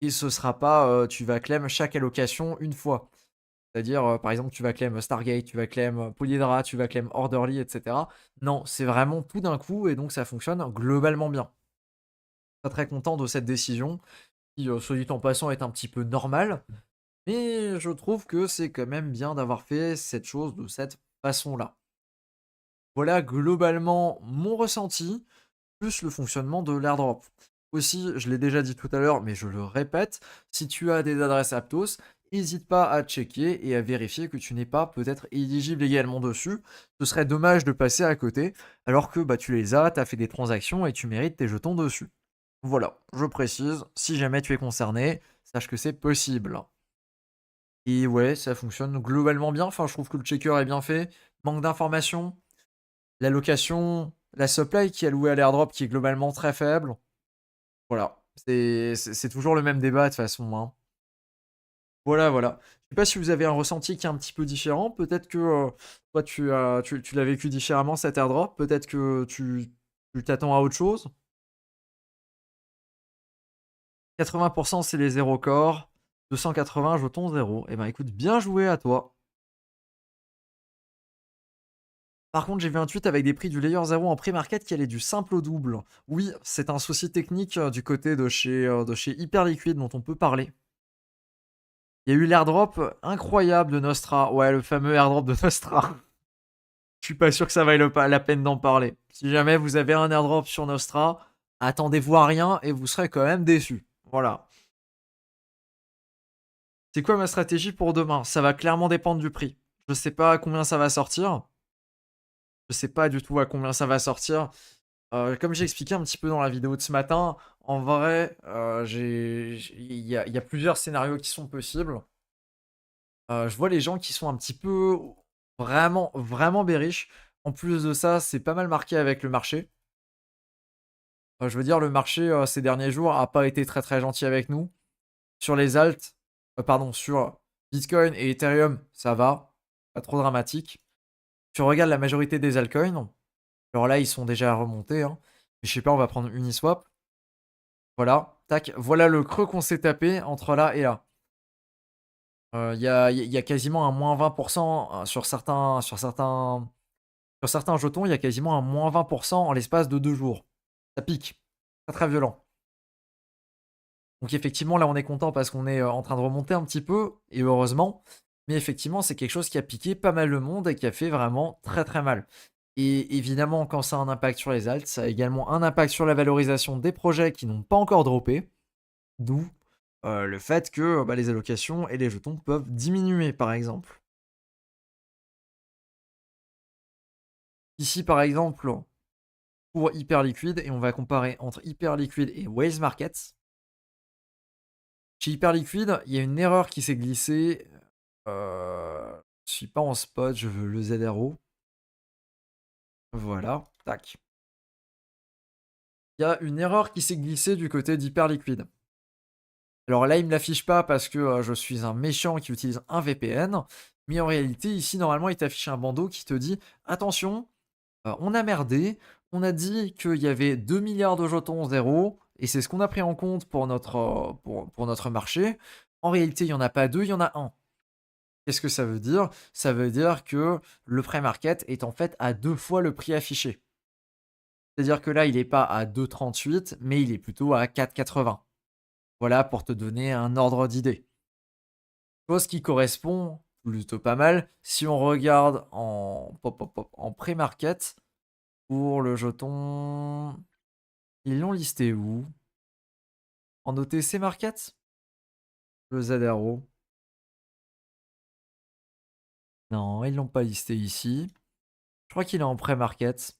Et ce sera pas, tu vas clem chaque allocation une fois. C'est-à-dire, par exemple, tu vas clem Stargate, tu vas clem Polyhedra, tu vas clem Orderly, etc. Non, c'est vraiment tout d'un coup et donc ça fonctionne globalement bien. Pas très content de cette décision, qui, soit dit en passant, est un petit peu normale. Mais je trouve que c'est quand même bien d'avoir fait cette chose de cette façon-là. Voilà globalement mon ressenti, plus le fonctionnement de l'airdrop. Aussi, je l'ai déjà dit tout à l'heure, mais je le répète, si tu as des adresses Aptos, n'hésite pas à checker et à vérifier que tu n'es pas peut-être éligible également dessus. Ce serait dommage de passer à côté, alors que bah, tu les as, tu as fait des transactions et tu mérites tes jetons dessus. Voilà, je précise, si jamais tu es concerné, sache que c'est possible. Et ouais, ça fonctionne globalement bien. Enfin, je trouve que le checker est bien fait. Manque d'informations. L'allocation, la supply qui est allouée à l'airdrop qui est globalement très faible. Voilà. C'est toujours le même débat de toute façon, hein. Voilà, voilà. Je sais pas si vous avez un ressenti qui est un petit peu différent. Peut-être que toi, tu l'as vécu différemment cet airdrop. Peut-être que tu t'attends à autre chose. 80% c'est les 0 corps. 280 jetons 0. Eh ben écoute, bien joué à toi. Par contre, j'ai vu un tweet avec des prix du layer 0 en pré-market qui allait du simple au double. Oui, c'est un souci technique du côté de chez Hyperliquid dont on peut parler. Il y a eu l'airdrop incroyable de Nostra. Ouais, le fameux airdrop de Nostra. Je suis pas sûr que ça vaille la peine d'en parler. Si jamais vous avez un airdrop sur Nostra, attendez-vous à rien et vous serez quand même déçus. Voilà. C'est quoi ma stratégie pour demain? Ça va clairement dépendre du prix. Je sais pas à combien ça va sortir. Je sais pas du tout à combien ça va sortir. Comme j'ai expliqué un petit peu dans la vidéo de ce matin, en vrai, il y a plusieurs scénarios qui sont possibles. Je vois les gens qui sont un petit peu vraiment, vraiment bearish. En plus de ça, c'est pas mal marqué avec le marché. Je veux dire, le marché, ces derniers jours, a pas été très, très gentil avec nous. Sur les alts, pardon, sur Bitcoin et Ethereum, ça va, pas trop dramatique. Tu regardes la majorité des altcoins, alors là, ils sont déjà remontés, hein. Je sais pas, on va prendre Uniswap. Voilà, tac, voilà le creux qu'on s'est tapé entre là et là. Il y a quasiment un moins 20% sur certains jetons, il y a quasiment un moins 20% en l'espace de 2 jours. Ça pique. Très, très violent. Donc effectivement, là, on est content parce qu'on est en train de remonter un petit peu, et heureusement. Mais effectivement, c'est quelque chose qui a piqué pas mal le monde et qui a fait vraiment très, très mal. Et évidemment, quand ça a un impact sur les alts, ça a également un impact sur la valorisation des projets qui n'ont pas encore droppé. D'où le fait que bah, les allocations et les jetons peuvent diminuer, par exemple. Ici, par exemple, pour Hyperliquid, et on va comparer entre Hyperliquid et Whales Markets. Chez Hyperliquid, il y a une erreur qui s'est glissée. Je suis pas en spot, je veux le ZRO. Voilà, tac. Il y a une erreur qui s'est glissée du côté d'Hyperliquid. Alors là, il me l'affiche pas parce que je suis un méchant qui utilise un VPN. Mais en réalité, ici, normalement, il t'affiche un bandeau qui te dit attention, on a merdé. On a dit qu'il y avait 2 milliards de jetons zéro. Et c'est ce qu'on a pris en compte pour notre marché. En réalité, il n'y en a pas deux, il y en a un. Qu'est-ce que ça veut dire? Ça veut dire que le pré-market est en fait à 2 fois le prix affiché. C'est-à-dire que là, il n'est pas à 2,38, mais il est plutôt à 4,80. Voilà pour te donner un ordre d'idée. Chose qui correspond plutôt pas mal si on regarde en pré-market pour le jeton. Ils l'ont listé où? En OTC Market? Le ZRO? Non, ils l'ont pas listé ici. Je crois qu'il est en pré-market. Tu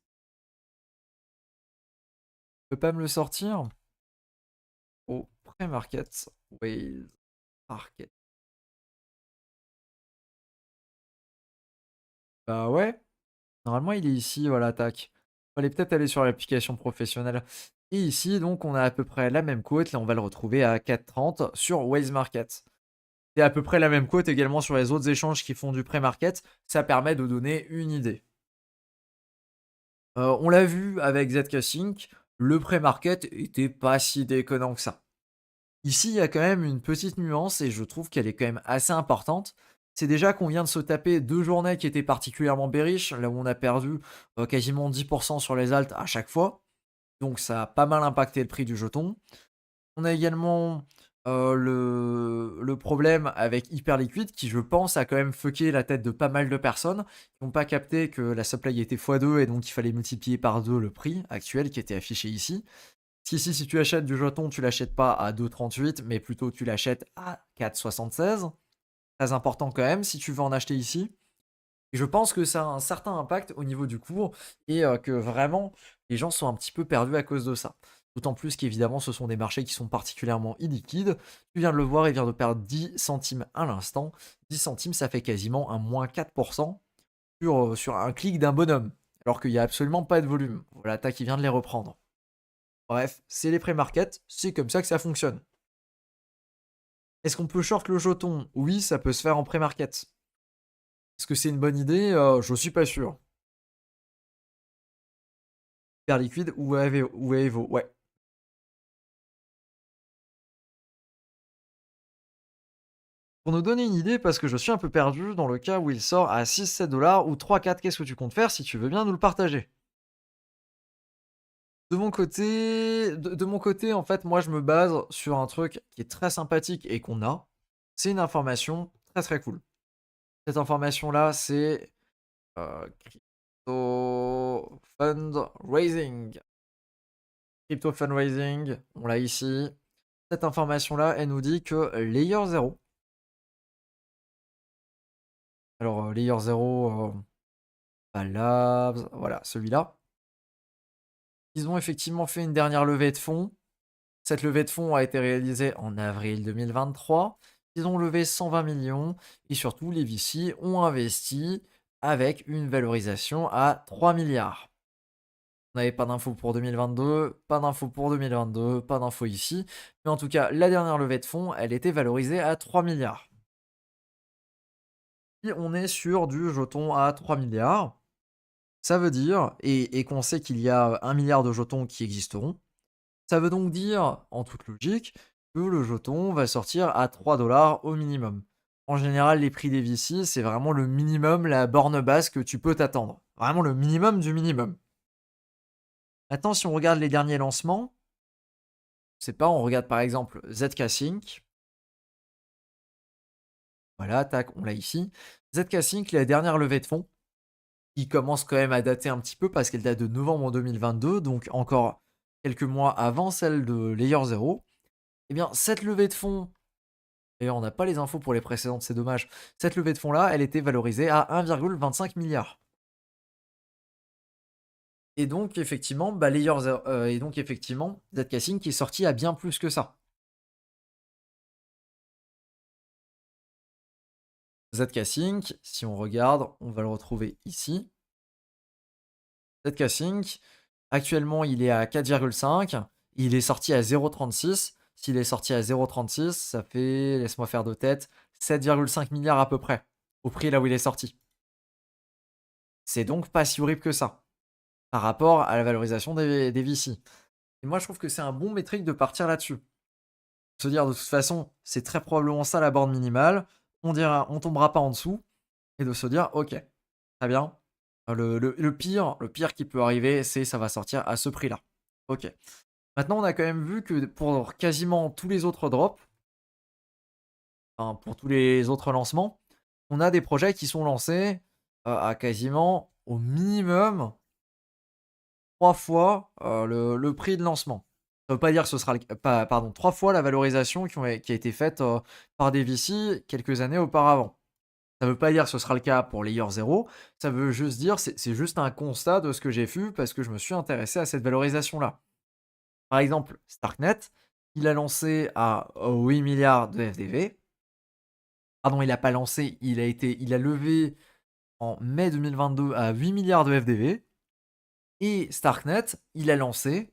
peux pas me le sortir? Au pré-market. Whale Market. Bah ouais. Normalement, il est ici, voilà, tac. Fallait peut-être aller sur l'application professionnelle. Et ici, donc, on a à peu près la même quote. Là, on va le retrouver à 4,30 sur Waze Market. C'est à peu près la même quote également sur les autres échanges qui font du pré-market. Ça permet de donner une idée. On l'a vu avec ZK Sync, le pré-market était pas si déconnant que ça. Ici, il y a quand même une petite nuance et je trouve qu'elle est quand même assez importante. C'est déjà qu'on vient de se taper 2 journées qui étaient particulièrement bearish, là où on a perdu quasiment 10% sur les alts à chaque fois. Donc ça a pas mal impacté le prix du jeton. On a également le problème avec Hyperliquid qui, je pense, a quand même fucké la tête de pas mal de personnes qui n'ont pas capté que la supply était x2 et donc il fallait multiplier par 2 le prix actuel qui était affiché ici. Si tu achètes du jeton, tu l'achètes pas à 2,38, mais plutôt tu l'achètes à 4,76. Très important quand même si tu veux en acheter ici. Et je pense que ça a un certain impact au niveau du cours et que vraiment les gens sont un petit peu perdus à cause de ça. D'autant plus qu'évidemment ce sont des marchés qui sont particulièrement illiquides. Tu viens de le voir, il vient de perdre 10 centimes à l'instant. 10 centimes, ça fait quasiment un moins 4% sur un clic d'un bonhomme. Alors qu'il n'y a absolument pas de volume. Voilà, tac, il vient de les reprendre. Bref, c'est les pré-market, c'est comme ça que ça fonctionne. Est-ce qu'on peut short le jeton? Oui, ça peut se faire en pré-market. Est-ce que c'est une bonne idée? Je suis pas sûr. Hyper liquide ou Evo, ouais. Pour nous donner une idée, parce que je suis un peu perdu dans le cas où il sort à 6-7 $ ou 3-4, qu'est-ce que tu comptes faire si tu veux bien nous le partager? De mon côté, en fait, moi, je me base sur un truc qui est très sympathique et qu'on a. C'est une information très, très cool. Cette information-là, c'est, Crypto Fundraising. Crypto Fundraising, on l'a ici. Cette information-là, elle nous dit que Layer 0, alors Layer 0, Labs, voilà, celui-là, ils ont effectivement fait une dernière levée de fonds. Cette levée de fonds a été réalisée en avril 2023. Ils ont levé 120 millions et surtout, les VC ont investi avec une valorisation à 3 milliards. On n'avait pas d'infos pour 2022, pas d'infos pour 2022, pas d'infos ici. Mais en tout cas, la dernière levée de fonds, elle était valorisée à 3 milliards. Si on est sur du jeton à 3 milliards, ça veut dire, et qu'on sait qu'il y a 1 milliard de jetons qui existeront, ça veut donc dire, en toute logique, que le jeton va sortir à 3 $ au minimum. En général, les prix des VC, c'est vraiment le minimum, la borne basse que tu peux t'attendre. Vraiment le minimum du minimum. Maintenant, si on regarde les derniers lancements, je sais pas, on regarde par exemple ZK Sync. Voilà, tac, on l'a ici. ZK Sync, la dernière levée de fonds, qui commence quand même à dater un petit peu parce qu'elle date de novembre 2022, donc encore quelques mois avant celle de Layer 0. Eh bien, cette levée de fonds, et on n'a pas les infos pour les précédentes, c'est dommage. Cette levée de fonds-là, elle était valorisée à 1,25 milliard. Et donc, effectivement, et donc, effectivement, ZK Sync est sorti à bien plus que ça. ZK Sync, si on regarde, on va le retrouver ici. ZK Sync, actuellement, il est à 4,5. Il est sorti à 0,36. S'il est sorti à 0,36, ça fait, laisse-moi faire de tête, 7,5 milliards à peu près, au prix là où il est sorti. C'est donc pas si horrible que ça, par rapport à la valorisation des VC. Et moi, je trouve que c'est un bon métrique de partir là-dessus. Se dire, de toute façon, c'est très probablement ça la borne minimale, on tombera pas en dessous, et de se dire, ok, très bien, le pire qui peut arriver, c'est ça va sortir à ce prix-là. Ok. Maintenant, on a quand même vu que pour quasiment tous les autres drops, enfin, pour tous les autres lancements, on a des projets qui sont lancés à quasiment au minimum 3 fois le prix de lancement. Ça veut pas dire que ce sera pardon, 3 fois la valorisation qui a été faite par des VC quelques années auparavant. Ça veut pas dire que ce sera le cas pour Layer 0, ça veut juste dire, c'est juste un constat de ce que j'ai vu parce que je me suis intéressé à cette valorisation-là. Par exemple, Starknet, il a lancé à 8 milliards de FDV. Pardon, il n'a pas lancé, il a levé en mai 2022 à 8 milliards de FDV. Et Starknet, il a lancé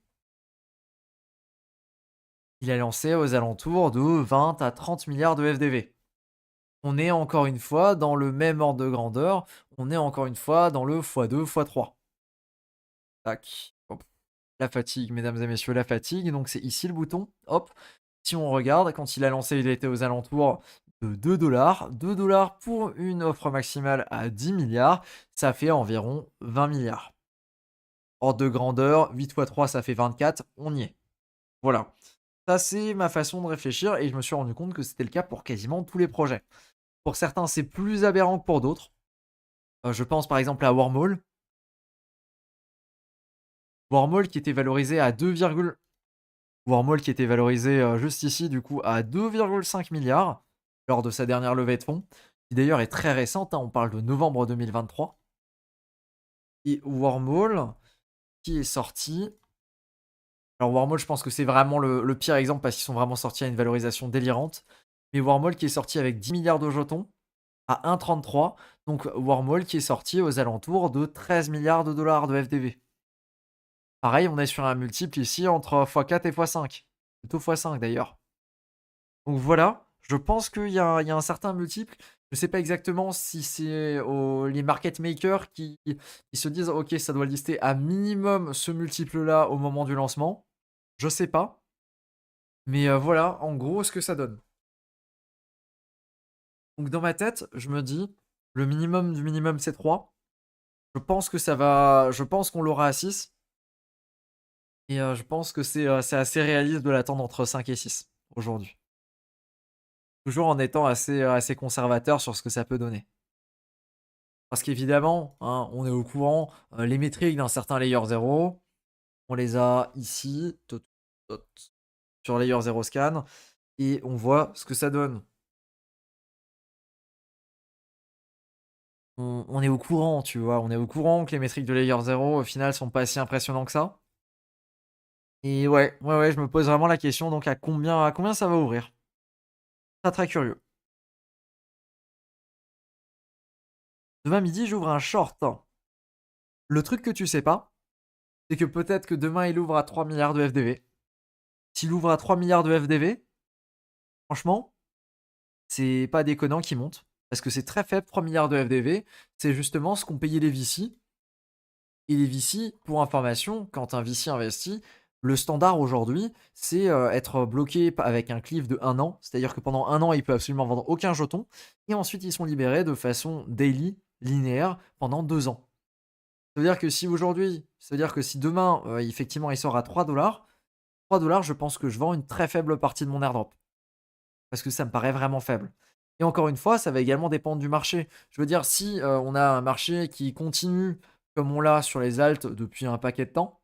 aux alentours de 20 à 30 milliards de FDV. On est encore une fois dans le même ordre de grandeur, on est encore une fois dans le x2, x3. Tac. Hop. La fatigue, mesdames et messieurs, la fatigue. Donc c'est ici le bouton. Hop. Si on regarde, quand il a lancé, il était aux alentours de 2 $. 2 $ pour une offre maximale à 10 milliards, ça fait environ 20 milliards. Ordre de grandeur, 8 x 3, ça fait 24, on y est. Voilà. Ça, c'est ma façon de réfléchir et je me suis rendu compte que c'était le cas pour quasiment tous les projets. Pour certains, c'est plus aberrant que pour d'autres. Je pense par exemple à Wormhole. Wormhole qui était valorisé à 2, Wormhole qui était valorisé juste ici, du coup, à 2,5 milliards lors de sa dernière levée de fonds, qui d'ailleurs est très récente, hein, on parle de novembre 2023. Et Wormhole qui est sorti. Alors, Wormhole, je pense que c'est vraiment le pire exemple parce qu'ils sont vraiment sortis à une valorisation délirante. Mais Wormhole qui est sorti avec 10 milliards de jetons à 1,33. Donc, Wormhole qui est sorti aux alentours de 13 milliards de dollars de FDV. Pareil, on est sur un multiple ici entre x4 et x5. Plutôt x5 d'ailleurs. Donc voilà, Je pense qu'il y a un certain multiple. Je sais pas exactement si c'est les market makers qui se disent: «OK, ça doit lister à minimum ce multiple-là au moment du lancement». Je sais pas, mais voilà, en gros, ce que ça donne. Donc dans ma tête, je me dis: «Le minimum du minimum, c'est 3. Je pense qu'on l'aura à 6 et je pense que c'est assez réaliste de l'attendre entre 5 et 6 aujourd'hui. Toujours en étant assez conservateur sur ce que ça peut donner. Parce qu'évidemment, hein, on est au courant, les métriques d'un certain layer 0, on les a ici, tot sur layer 0 scan et on voit ce que ça donne. On est au courant, tu vois? On est au courant que les métriques de layer 0 au final sont pas si impressionnants que ça et ouais, je me pose vraiment la question donc à combien ça va ouvrir? Très, très curieux. Demain midi, j'ouvre un short. Le truc que tu sais pas, c'est que peut-être que demain il ouvre à 3 milliards de FDV. S'il ouvre à 3 milliards de FDV, franchement, c'est pas déconnant qu'il monte, parce que c'est très faible, 3 milliards de FDV. C'est justement ce qu'ont payé les VC. Et les VC, pour information, quand un VC investit, le standard aujourd'hui, c'est être bloqué avec un cliff de 1 an. C'est-à-dire que pendant 1 an, il peut absolument vendre aucun jeton. Et ensuite, ils sont libérés de façon daily, linéaire, pendant 2 ans. Ça veut dire que si aujourd'hui, ça veut dire que si demain, effectivement, il sort à 3 $, 3 $, je pense que je vends une très faible partie de mon airdrop. Parce que ça me paraît vraiment faible. Et encore une fois, ça va également dépendre du marché. Je veux dire, si on a un marché qui continue comme on l'a sur les alts depuis un paquet de temps,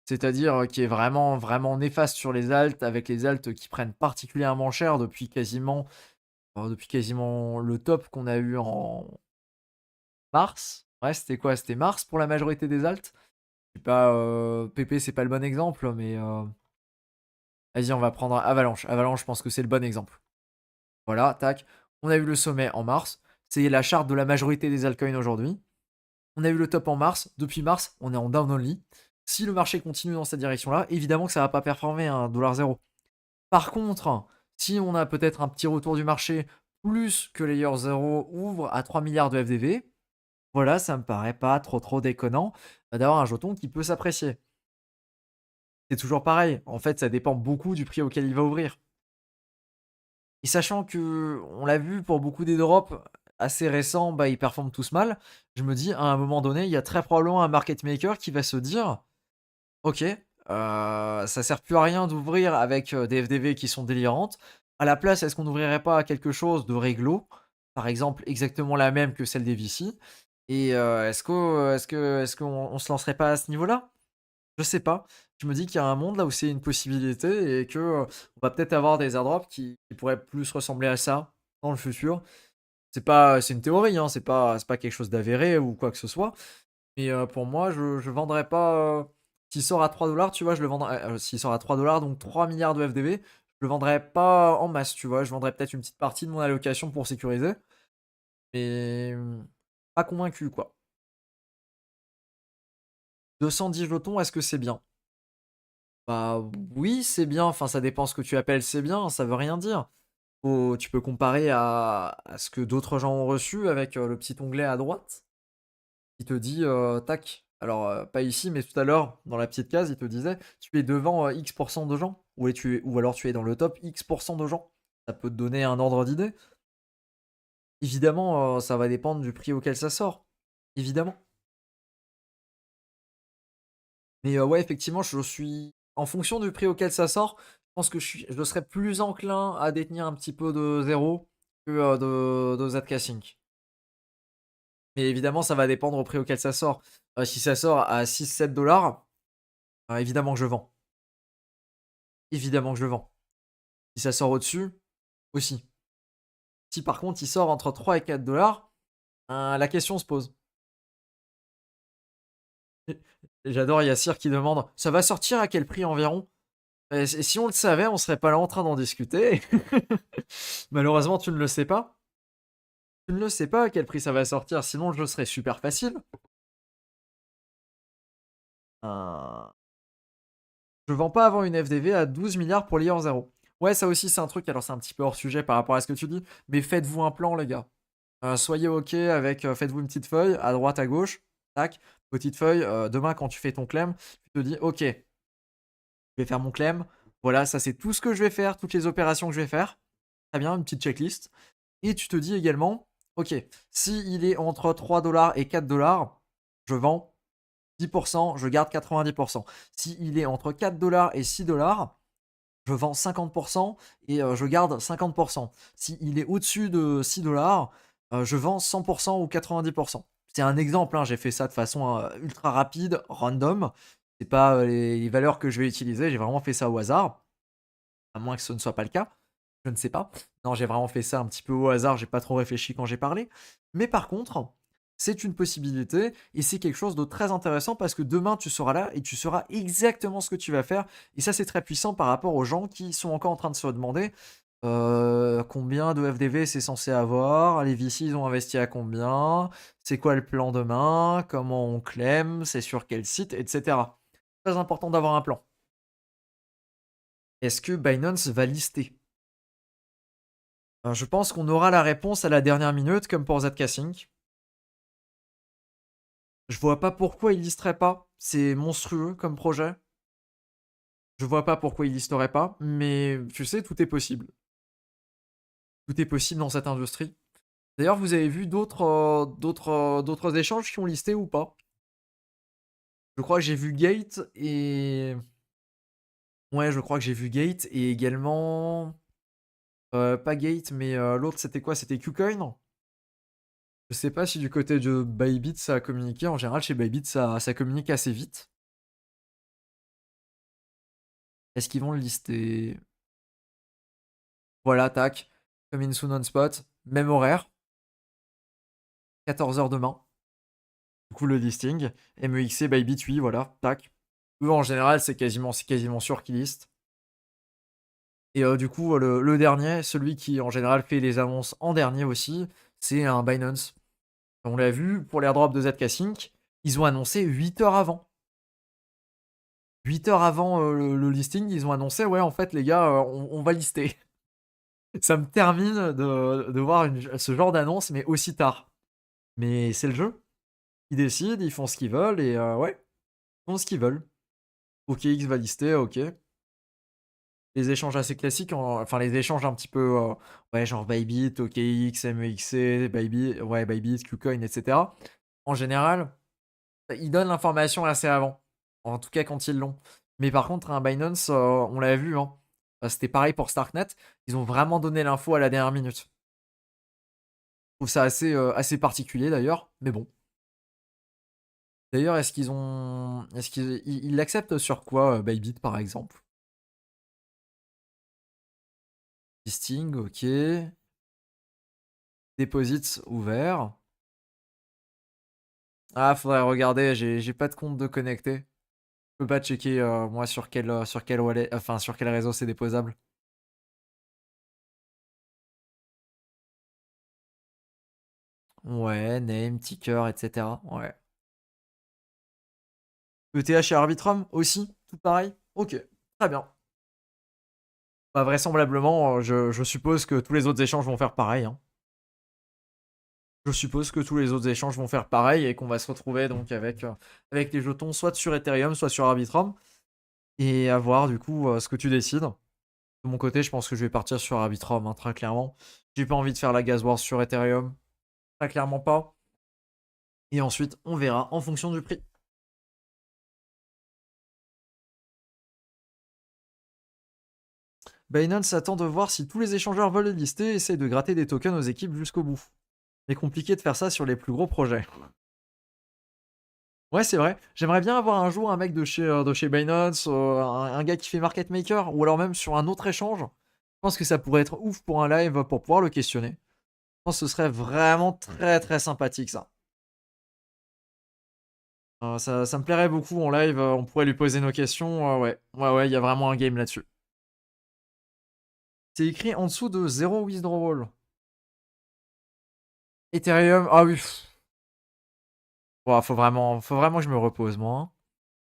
c'est-à-dire qui est vraiment, vraiment néfaste sur les alts, avec les alts qui prennent particulièrement cher depuis quasiment le top qu'on a eu en mars. Ouais, c'était quoi? C'était mars pour la majorité des alts. Je sais pas, PP, c'est pas le bon exemple, mais vas-y, on va prendre Avalanche. Avalanche, je pense que c'est le bon exemple. Voilà, tac. On a eu le sommet en mars. C'est la charte de la majorité des altcoins aujourd'hui. On a eu le top en mars. Depuis mars, on est en down only. Si le marché continue dans cette direction-là, évidemment que ça va pas performer un $0. Par contre, si on a peut-être un petit retour du marché plus que Layer 0 ouvre à 3 milliards de FDV, voilà, ça me paraît pas trop déconnant d'avoir un jeton qui peut s'apprécier. C'est toujours pareil. En fait, ça dépend beaucoup du prix auquel il va ouvrir. Et sachant que, on l'a vu pour beaucoup des drops assez récents, bah, ils performent tous mal. Je me dis, à un moment donné, il y a très probablement un market maker qui va se dire: «OK, ça sert plus à rien d'ouvrir avec, des FDV qui sont délirantes. À la place, est-ce qu'on n'ouvrirait pas à quelque chose de réglo? Par exemple, exactement la même que celle des VC et est-ce qu'on se lancerait pas à ce niveau-là?» Je sais pas. Je me dis qu'il y a un monde là où c'est une possibilité et que, on va peut-être avoir des airdrops qui pourraient plus ressembler à ça dans le futur. C'est une théorie, hein, c'est pas quelque chose d'avéré ou quoi que ce soit. Mais, pour moi, je vendrais pas, s'il sort à 3 $, tu vois, je le vendrais, s'il sort à 3 $, donc 3 milliards de FDV, je le vendrais pas en masse, tu vois? Je vendrais peut-être une petite partie de mon allocation pour sécuriser, mais, pas convaincu, quoi. 210 jetons, est-ce que c'est bien? Bah, oui, c'est bien, enfin, ça dépend ce que tu appelles c'est bien, ça veut rien dire. Tu peux comparer à ce que d'autres gens ont reçu avec, le petit onglet à droite qui te dit, tac, alors, pas ici, mais tout à l'heure, dans la petite case, il te disait: «Tu es devant, X de gens» ou alors «Tu es dans le top X de gens». Ça peut te donner un ordre d'idée. Évidemment, ça va dépendre du prix auquel ça sort, évidemment. Mais, ouais, effectivement, je suis en fonction du prix auquel ça sort, je pense que je serais plus enclin à détenir un petit peu de zéro que, de ZK Sync. Mais évidemment, ça va dépendre au prix auquel ça sort. Si ça sort à 6-7 $, évidemment que je vends. Évidemment que je vends. Si ça sort au-dessus, aussi. Si par contre il sort entre 3 et 4 $, la question se pose. Et j'adore Yassir qui demande: «Ça va sortir à quel prix environ?» Et si on le savait, on serait pas là en train d'en discuter. Malheureusement, tu ne le sais pas. Tu ne le sais pas à quel prix ça va sortir, sinon le jeu serait super facile. Heu, je vends pas avant une FDV à 12 milliards pour Layer 0. Ouais, ça aussi, c'est un truc, alors c'est un petit peu hors sujet par rapport à ce que tu dis, mais faites-vous un plan, les gars. Soyez OK avec, faites-vous une petite feuille à droite, à gauche, tac, petite feuille, demain quand tu fais ton clem, tu te dis: «OK, je vais faire mon clem, voilà, ça c'est tout ce que je vais faire, toutes les opérations que je vais faire». Très bien, une petite checklist et tu te dis également: «OK, s'il est entre 3 $ et 4 $, je vends 10, je garde 90. S'il est entre 4 $ et 6 $, je vends 50 et je garde 50. S'il est au-dessus de 6 $, je vends 100 ou 90. C'est un exemple, hein, j'ai fait ça de façon, ultra rapide, random. C'est pas, les valeurs que je vais utiliser, j'ai vraiment fait ça au hasard, à moins que ce ne soit pas le cas, je ne sais pas. Non, j'ai vraiment fait ça un petit peu au hasard, j'ai pas trop réfléchi quand j'ai parlé. Mais par contre, c'est une possibilité et c'est quelque chose de très intéressant parce que demain tu seras là et tu sauras exactement ce que tu vas faire et ça c'est très puissant par rapport aux gens qui sont encore en train de se demander, combien de FDV c'est censé avoir? Les VC ils ont investi à combien? C'est quoi le plan demain? Comment on claim? C'est sur quel site? Et cetera. Très important d'avoir un plan. Est-ce que Binance va lister? Je pense qu'on aura la réponse à la dernière minute comme pour ZK Sync. Je vois pas pourquoi il listerait pas, c'est monstrueux comme projet. Je vois pas pourquoi il listerait pas, mais tu sais, tout est possible. Tout est possible dans cette industrie. D'ailleurs, vous avez vu d'autres échanges qui ont listé ou pas? Je crois que j'ai vu Gate et ouais, je crois que j'ai vu Gate et également, pas Gate, mais l'autre c'était quoi? C'était Qcoin? Je sais pas si du côté de Bybit ça a communiqué. En général, chez Bybit, ça communique assez vite. Est-ce qu'ils vont le lister? Voilà, tac. Coming soon on spot. Même horaire. 14 h demain. Du coup, le listing. MEXC Bybit, oui, voilà, tac. Eux, en général, c'est quasiment sûr qu'ils listent. Et du coup, le dernier, celui qui en général fait les annonces en dernier aussi, c'est un Binance. On l'a vu pour l'airdrop de ZK Sync, ils ont annoncé 8 heures avant. 8 heures avant le listing, ils ont annoncé, ouais, en fait, les gars, on va lister. Ça me termine de voir ce genre d'annonce, mais aussi tard. Mais c'est le jeu. Ils décident, ils font ce qu'ils veulent, et ouais, ils font ce qu'ils veulent. OKX va lister, ok. Les échanges assez classiques, enfin les échanges un petit peu, ouais, genre Bybit, OKX, MEXC, Bybit, ouais, Bybit, Qcoin, etc. En général, ils donnent l'information assez avant. En tout cas, quand ils l'ont. Mais par contre, un Binance, on l'a vu, hein. C'était pareil pour Starknet. Ils ont vraiment donné l'info à la dernière minute. Je trouve ça assez particulier d'ailleurs, mais bon. D'ailleurs, est-ce qu'ils l'acceptent sur quoi, Bybit par exemple? Listing, ok. Deposits ouvert. Ah, faudrait regarder, j'ai pas de compte de connecté. Je peux pas checker, moi, sur quel wallet, enfin, sur quel réseau c'est déposable. Ouais, name, ticker, etc. Ouais. ETH et Arbitrum aussi, tout pareil. Ok, très bien. Bah, vraisemblablement, je suppose que tous les autres échanges vont faire pareil, hein. Je suppose que tous les autres échanges vont faire pareil et qu'on va se retrouver donc avec les jetons soit sur Ethereum, soit sur Arbitrum. Et à voir du coup ce que tu décides. De mon côté, je pense que je vais partir sur Arbitrum, hein, très clairement. J'ai pas envie de faire la Gas Wars sur Ethereum. Très clairement pas. Et ensuite, on verra en fonction du prix. Binance attend de voir si tous les échangeurs veulent les lister et essaye de gratter des tokens aux équipes jusqu'au bout. Mais compliqué de faire ça sur les plus gros projets. Ouais, c'est vrai. J'aimerais bien avoir un jour un mec de chez Binance, un gars qui fait market maker, ou alors même sur un autre échange. Je pense que ça pourrait être ouf pour un live pour pouvoir le questionner. Je pense que ce serait vraiment très très sympathique ça. Ça me plairait beaucoup en live, on pourrait lui poser nos questions. Ouais, ouais, ouais, il y a vraiment un game là-dessus. C'est écrit en dessous de zéro withdrawal. Ethereum, ah oui. Ouah, faut vraiment que je me repose, moi, hein.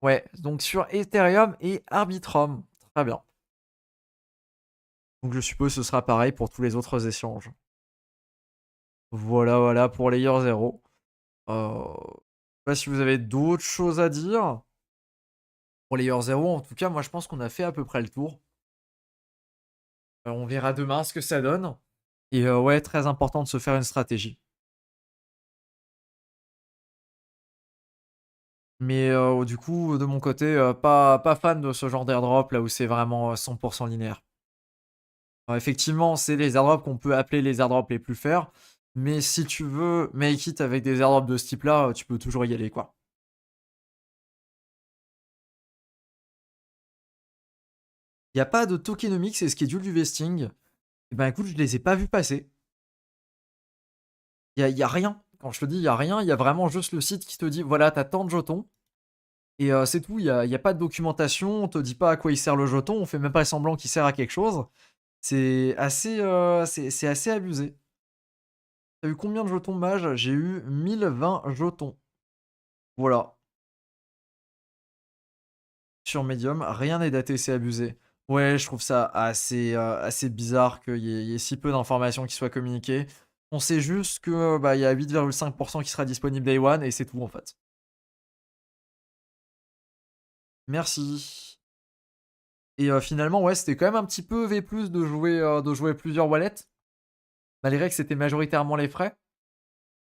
Ouais, donc sur Ethereum et Arbitrum. Très bien. Donc je suppose que ce sera pareil pour tous les autres échanges. Voilà, voilà pour Layer 0. Je sais pas si vous avez d'autres choses à dire? Pour Layer 0, en tout cas, moi je pense qu'on a fait à peu près le tour. On verra demain ce que ça donne. Et ouais, très important de se faire une stratégie. Mais du coup, de mon côté, pas fan de ce genre d'airdrop là où c'est vraiment 100% linéaire. Alors effectivement, c'est les airdrops qu'on peut appeler les airdrops les plus fairs. Mais si tu veux make it avec des airdrops de ce type-là, tu peux toujours y aller, quoi. Il y a pas de tokenomics et schedule du vesting. Eh ben écoute, je les ai pas vus passer. Il y a rien. Quand je te dis il y a rien, il y a vraiment juste le site qui te dit voilà, t'as tant de jetons. Et c'est tout, il y a pas de documentation, on te dit pas à quoi il sert le jeton, on fait même pas semblant qu'il sert à quelque chose. C'est assez, c'est assez abusé. T'as eu combien de jetons mage? J'ai eu 1020 jetons. Voilà. Sur Medium, rien n'est daté, c'est abusé. Ouais, je trouve ça assez, assez bizarre qu'il y ait si peu d'informations qui soient communiquées. On sait juste que bah, il y a 8,5% qui sera disponible Day One et c'est tout en fait. Merci. Et finalement, ouais, c'était quand même un petit peu V+, de jouer plusieurs wallets, malgré que c'était majoritairement les frais.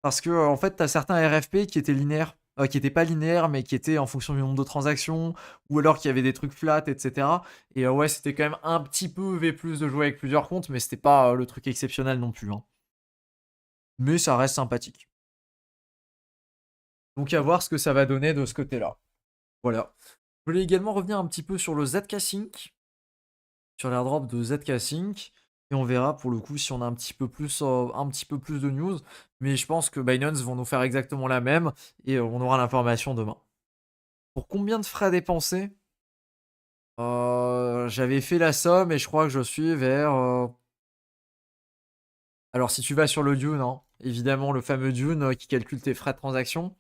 Parce que, en fait, t'as certains RFP qui étaient linéaires, qui étaient pas linéaires, mais qui étaient en fonction du nombre de transactions, ou alors qu'il y avait des trucs flat, etc. Et ouais, c'était quand même un petit peu V+, de jouer avec plusieurs comptes, mais c'était pas le truc exceptionnel non plus, hein. Mais ça reste sympathique. Donc à voir ce que ça va donner de ce côté-là. Voilà. Je voulais également revenir un petit peu sur le ZK Sync, sur l'airdrop de ZK Sync. Et on verra pour le coup si on a un petit peu plus de news. Mais je pense que Binance vont nous faire exactement la même et on aura l'information demain. Pour combien de frais dépensés? J'avais fait la somme et je crois que je suis vers. Alors si tu vas sur le Dune, hein, évidemment le fameux Dune qui calcule tes frais de transaction.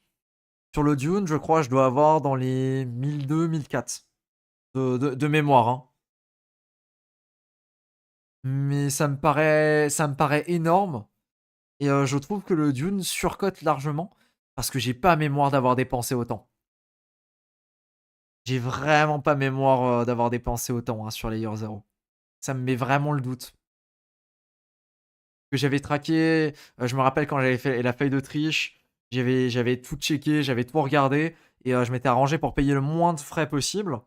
Sur le Dune, je crois que je dois avoir dans les 1002, 1004 de mémoire, hein. Mais ça me paraît énorme. Et je trouve que le Dune surcote largement parce que j'ai pas mémoire d'avoir dépensé autant. J'ai vraiment pas mémoire d'avoir dépensé autant, hein, sur Layer 0. Ça me met vraiment le doute. Que j'avais traqué, je me rappelle quand j'avais fait la feuille de triche, j'avais tout checké, j'avais tout regardé et je m'étais arrangé pour payer le moins de frais possible.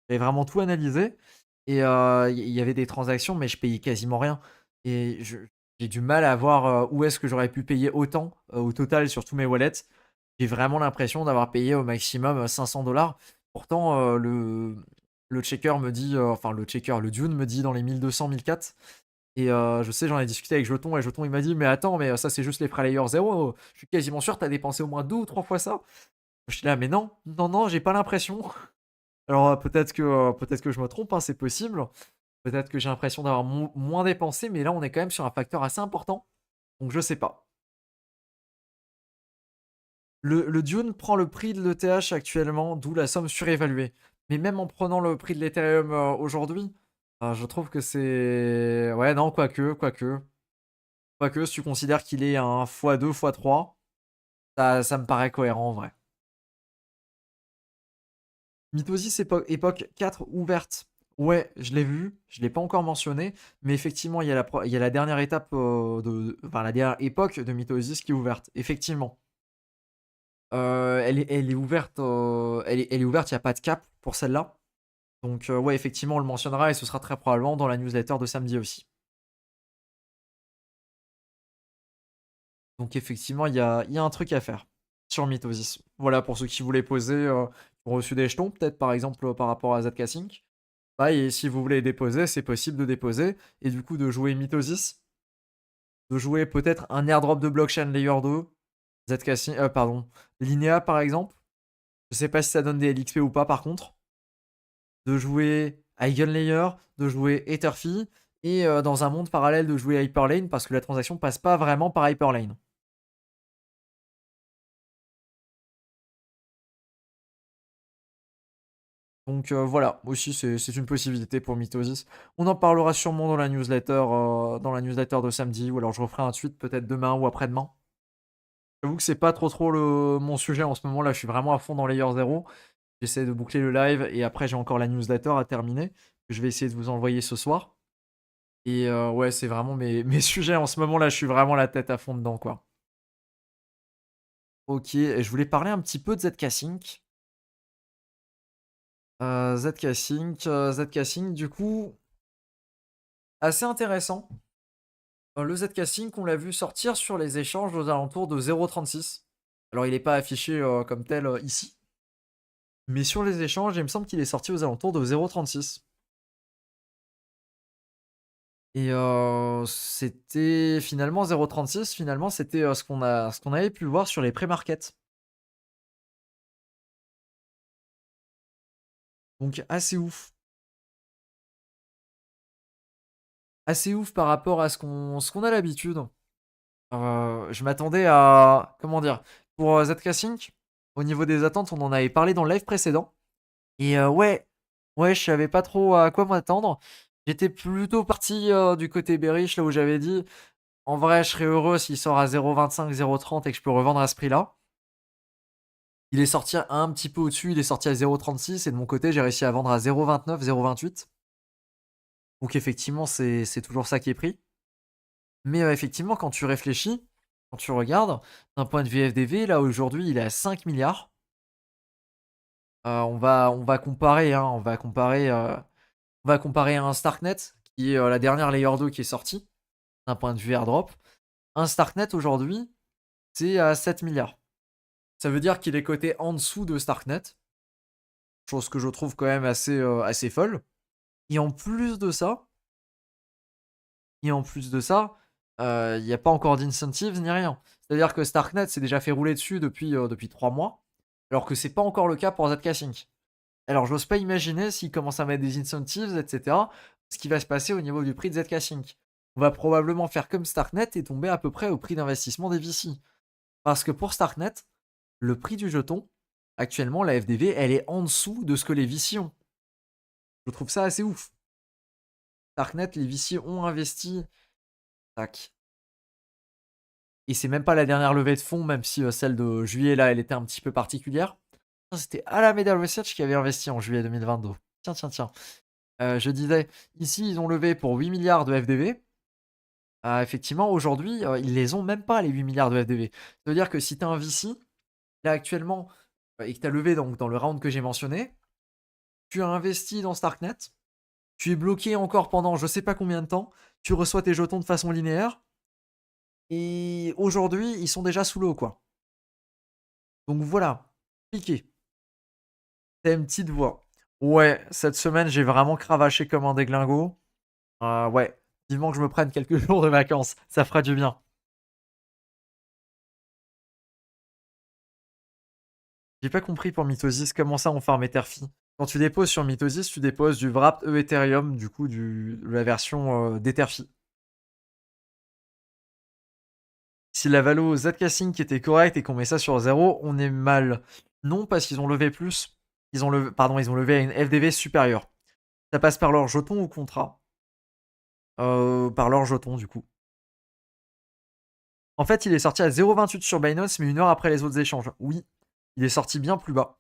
J'avais vraiment tout analysé et il y avait des transactions, mais je payais quasiment rien. Et j'ai du mal à voir où est-ce que j'aurais pu payer autant au total sur tous mes wallets. J'ai vraiment l'impression d'avoir payé au maximum 500 $. Pourtant, le checker me dit, enfin le checker, le Dune me dit dans les 1200, 1004. Et je sais, j'en ai discuté avec Jeton et Jeton il m'a dit mais attends, mais ça c'est juste les frais layer 0. Je suis quasiment sûr que t'as dépensé au moins 2 ou 3 fois ça. Je suis là mais non, non, non, j'ai pas l'impression. Alors peut-être que je me trompe, hein, c'est possible. Peut-être que j'ai l'impression d'avoir moins dépensé, mais là on est quand même sur un facteur assez important. Donc je sais pas. Le Dune prend le prix de l'ETH actuellement, d'où la somme surévaluée. Mais même en prenant le prix de l'Ethereum aujourd'hui, je trouve que c'est. Ouais, non, Quoique, si tu considères qu'il est un x2, x3, ça me paraît cohérent en vrai. Mitosis époque 4 ouverte. Ouais, je l'ai vu, je l'ai pas encore mentionné, mais effectivement, il y a la dernière étape enfin, la dernière époque de Mitosis qui est ouverte. Effectivement. Elle est ouverte, elle est ouverte, il n'y a pas de cap pour celle-là. Donc, ouais, effectivement, on le mentionnera et ce sera très probablement dans la newsletter de samedi aussi. Donc, effectivement, il y a un truc à faire sur Mitosis. Voilà, pour ceux qui voulaient poser, qui ont reçu des jetons, peut-être par exemple par rapport à ZK Sync. Bah, et si vous voulez déposer, c'est possible de déposer. Et du coup, de jouer Mitosis, de jouer peut-être un airdrop de blockchain layer 2, ZK Sync, pardon, Linea par exemple. Je sais pas si ça donne des LXP ou pas par contre. De jouer Eigenlayer, de jouer Etherfi, et dans un monde parallèle de jouer Hyperlane parce que la transaction passe pas vraiment par Hyperlane. Donc voilà, aussi c'est une possibilité pour Mitosis. On en parlera sûrement dans la newsletter de samedi, ou alors je referai un tweet peut-être demain ou après-demain. J'avoue que c'est pas trop mon sujet en ce moment là, je suis vraiment à fond dans Layer 0. J'essaie de boucler le live et après j'ai encore la newsletter à terminer, que je vais essayer de vous envoyer ce soir. Et ouais, c'est vraiment mes sujets en ce moment là, je suis vraiment la tête à fond dedans quoi. Ok, et je voulais parler un petit peu de ZK Sync. ZK Sync, du coup, assez intéressant. Le ZK Sync, on l'a vu sortir sur les échanges aux alentours de 0,36. Alors, il n'est pas affiché comme tel ici. Mais sur les échanges, il me semble qu'il est sorti aux alentours de 0,36. Et c'était finalement 0,36. Finalement, c'était ce qu'on avait pu voir sur les pré-markets. Donc, assez ouf. Assez ouf par rapport à ce qu'on a l'habitude. Je m'attendais à. Comment dire? Pour ZK Sync, au niveau des attentes, on en avait parlé dans le live précédent. Et ouais, je savais pas trop à quoi m'attendre. J'étais plutôt parti du côté bearish, là où j'avais dit en vrai, je serais heureux s'il sort à 0,25, 0,30 et que je peux revendre à ce prix-là. Il est sorti un petit peu au-dessus, il est sorti à 0,36 et de mon côté, j'ai réussi à vendre à 0,29, 0,28. Donc effectivement, c'est toujours ça qui est pris. Mais effectivement, quand tu réfléchis, quand tu regardes, d'un point de vue FDV, là aujourd'hui, il est à 5 milliards. On va comparer, hein, on va comparer à un Starknet, qui est la dernière Layer 2 qui est sortie, d'un point de vue airdrop. Un Starknet aujourd'hui, c'est à 7 milliards. Ça veut dire qu'il est coté en dessous de Starknet, chose que je trouve quand même assez folle. Et en plus de ça, il n'y a pas encore d'incentives ni rien. C'est-à-dire que Starknet s'est déjà fait rouler dessus depuis 3 mois, alors que c'est pas encore le cas pour ZK Sync. Alors j'ose pas imaginer s'ils commencent à mettre des incentives, etc., ce qui va se passer au niveau du prix de ZK Sync. On va probablement faire comme Starknet et tomber à peu près au prix d'investissement des VC. Parce que pour Starknet, le prix du jeton, actuellement, la FDV, elle est en dessous de ce que les VC ont. Je trouve ça assez ouf. Starknet, les VC ont investi. Tac. Et c'est même pas la dernière levée de fonds, même si celle de juillet, là, elle était un petit peu particulière. C'était Alameda Research qui avait investi en juillet 2022. Tiens. Je disais, ici, ils ont levé pour 8 milliards de FDV. Effectivement, aujourd'hui, ils les ont même pas, les 8 milliards de FDV. Ça veut dire que si tu as un VC, là, actuellement, et que tu as levé donc, dans le round que j'ai mentionné, tu as investi dans Starknet, tu es bloqué encore pendant je sais pas combien de temps, tu reçois tes jetons de façon linéaire, et aujourd'hui, ils sont déjà sous l'eau, quoi. Donc voilà, piqué. T'as une petite voix. Ouais, cette semaine, j'ai vraiment cravaché comme un déglingo. Ouais, vivement que je me prenne quelques jours de vacances, ça fera du bien. J'ai pas compris pour Mitosis, comment ça on farm Etherfi? Quand tu déposes sur Mitosis, tu déposes du Wrapped Ethereum, du coup, la version d'Etherfi. Si la valo Zcasing qui était correcte et qu'on met ça sur 0, on est mal. Non, parce qu'ils ont levé plus. Ils ont levé à une FDV supérieure. Ça passe par leur jeton ou contrat. Par leur jeton, du coup. En fait, il est sorti à 0,28 sur Binance, mais 1 heure après les autres échanges. Oui, il est sorti bien plus bas.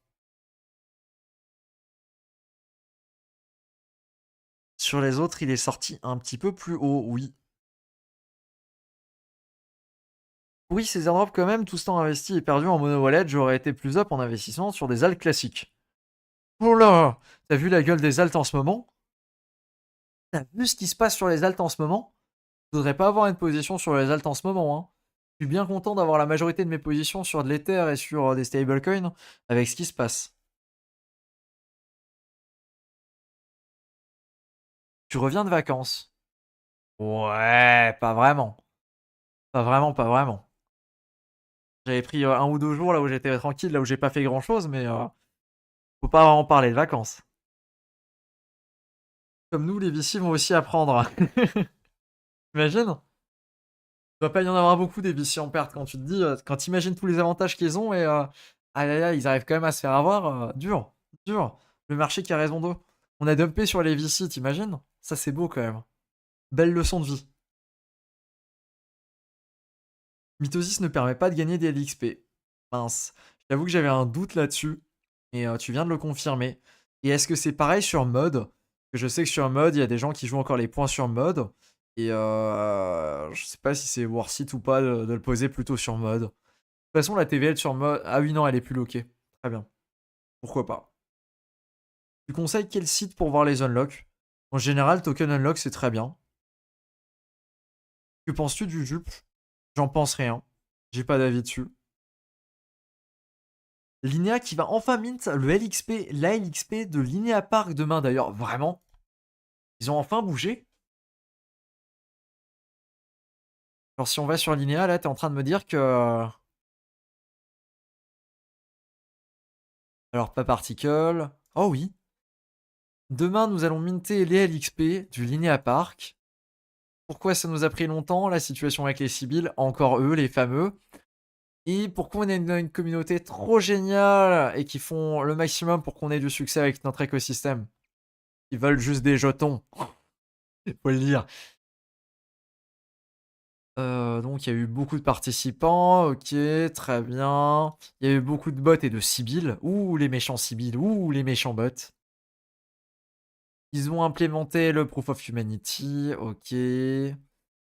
Sur les autres, il est sorti un petit peu plus haut, oui. Oui, ces airdrops quand même, tout ce temps investi et perdu en mono wallet, j'aurais été plus up en investissement sur des alts classiques. Oh là, t'as vu la gueule des alts en ce moment? T'as vu ce qui se passe sur les alts en ce moment? Je voudrais pas avoir une position sur les alts en ce moment, hein. Je suis bien content d'avoir la majorité de mes positions sur de l'Ether et sur des stablecoins avec ce qui se passe. Tu reviens de vacances? Ouais, pas vraiment. Pas vraiment. J'avais pris 1 ou 2 jours là où j'étais tranquille, là où j'ai pas fait grand chose, mais faut pas vraiment parler de vacances. Comme nous, les VC vont aussi apprendre. Imagine? Il doit pas y en avoir beaucoup des VC en perte quand tu te dis, quand t'imagines tous les avantages qu'ils ont et aïe aïe aïe, ils arrivent quand même à se faire avoir, dur. Le marché qui a raison d'eux. On a dumpé sur les VC, t'imagines? Ça, c'est beau quand même. Belle leçon de vie. Mitosis ne permet pas de gagner des LXP. Mince. J'avoue que j'avais un doute là-dessus. Et tu viens de le confirmer. Et est-ce que c'est pareil sur mode? Que je sais que sur mode, il y a des gens qui jouent encore les points sur mode. Et je sais pas si c'est worth it ou pas de le poser plutôt sur mode. De toute façon, la TVL sur mode. Ah oui, non, elle est plus loquée. Très bien. Pourquoi pas. Tu conseilles quel site pour voir les unlocks? En général, token unlock, c'est très bien. Que penses-tu du jupe? J'en pense rien. J'ai pas d'avis dessus. Linéa qui va enfin mint le LXP, la LXP de Linéa Park demain d'ailleurs. Vraiment? Ils ont enfin bougé? Alors si on va sur Linéa, là, t'es en train de me dire que... Alors, pas particle. Oh oui. Demain, nous allons minter les LXP du Linéa Park. Pourquoi ça nous a pris longtemps? La situation avec les Sibylles, encore eux, les fameux. Et pourquoi on a une communauté trop géniale et qui font le maximum pour qu'on ait du succès avec notre écosystème. Ils veulent juste des jetons. Faut le dire. Donc il y a eu beaucoup de participants, ok, très bien. Il y a eu beaucoup de bots et de Sibylles. Ouh, les méchants Sibylles, ouh, les méchants bots. Ils ont implémenté le Proof of Humanity, ok. Il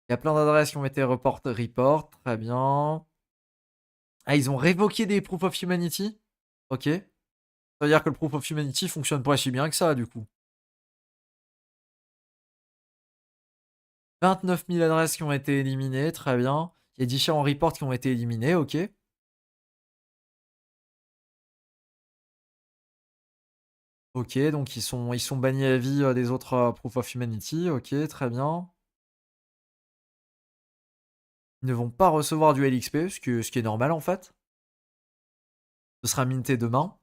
y a plein d'adresses qui ont été report, très bien. Ah, ils ont révoqué des Proof of Humanity? Ok. Ça veut dire que le Proof of Humanity fonctionne pas si bien que ça, du coup. 29 000 adresses qui ont été éliminées, très bien. Il y a différents reports qui ont été éliminés, ok. Ok, donc ils sont bannis à vie des autres Proof of Humanity, ok, très bien. Ils ne vont pas recevoir du LXP, ce qui est normal en fait. Ce sera minté demain.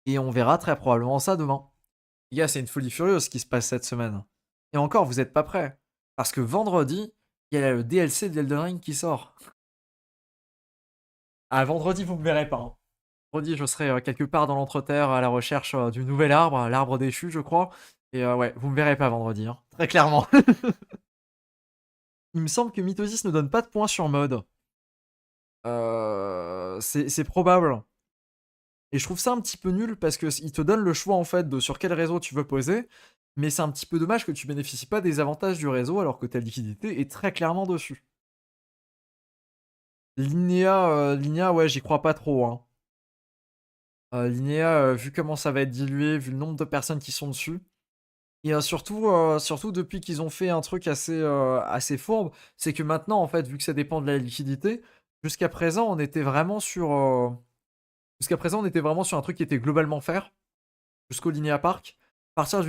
Et on verra très probablement ça demain. Les gars, c'est une folie furieuse ce qui se passe cette semaine. Et encore, vous n'êtes pas prêts. Parce que vendredi, il y a le DLC d'Elden Ring qui sort. Ah, vendredi, vous me verrez pas, hein. Vendredi, je serai quelque part dans l'entreterre à la recherche du nouvel arbre, l'arbre déchu, je crois. Et ouais, vous me verrez pas vendredi, hein. Très clairement. Il me semble que Mitosis ne donne pas de points sur mode. C'est probable. Et je trouve ça un petit peu nul parce qu'il te donne le choix en fait de sur quel réseau tu veux poser. Mais c'est un petit peu dommage que tu bénéficies pas des avantages du réseau alors que ta liquidité est très clairement dessus. Linéa, ouais, j'y crois pas trop, hein. Linéa, vu comment ça va être dilué, vu le nombre de personnes qui sont dessus. Et surtout depuis qu'ils ont fait un truc assez fourbe, c'est que maintenant, en fait, vu que ça dépend de la liquidité, jusqu'à présent, on était vraiment sur, un truc qui était globalement fair, jusqu'au Linéa Park. À partir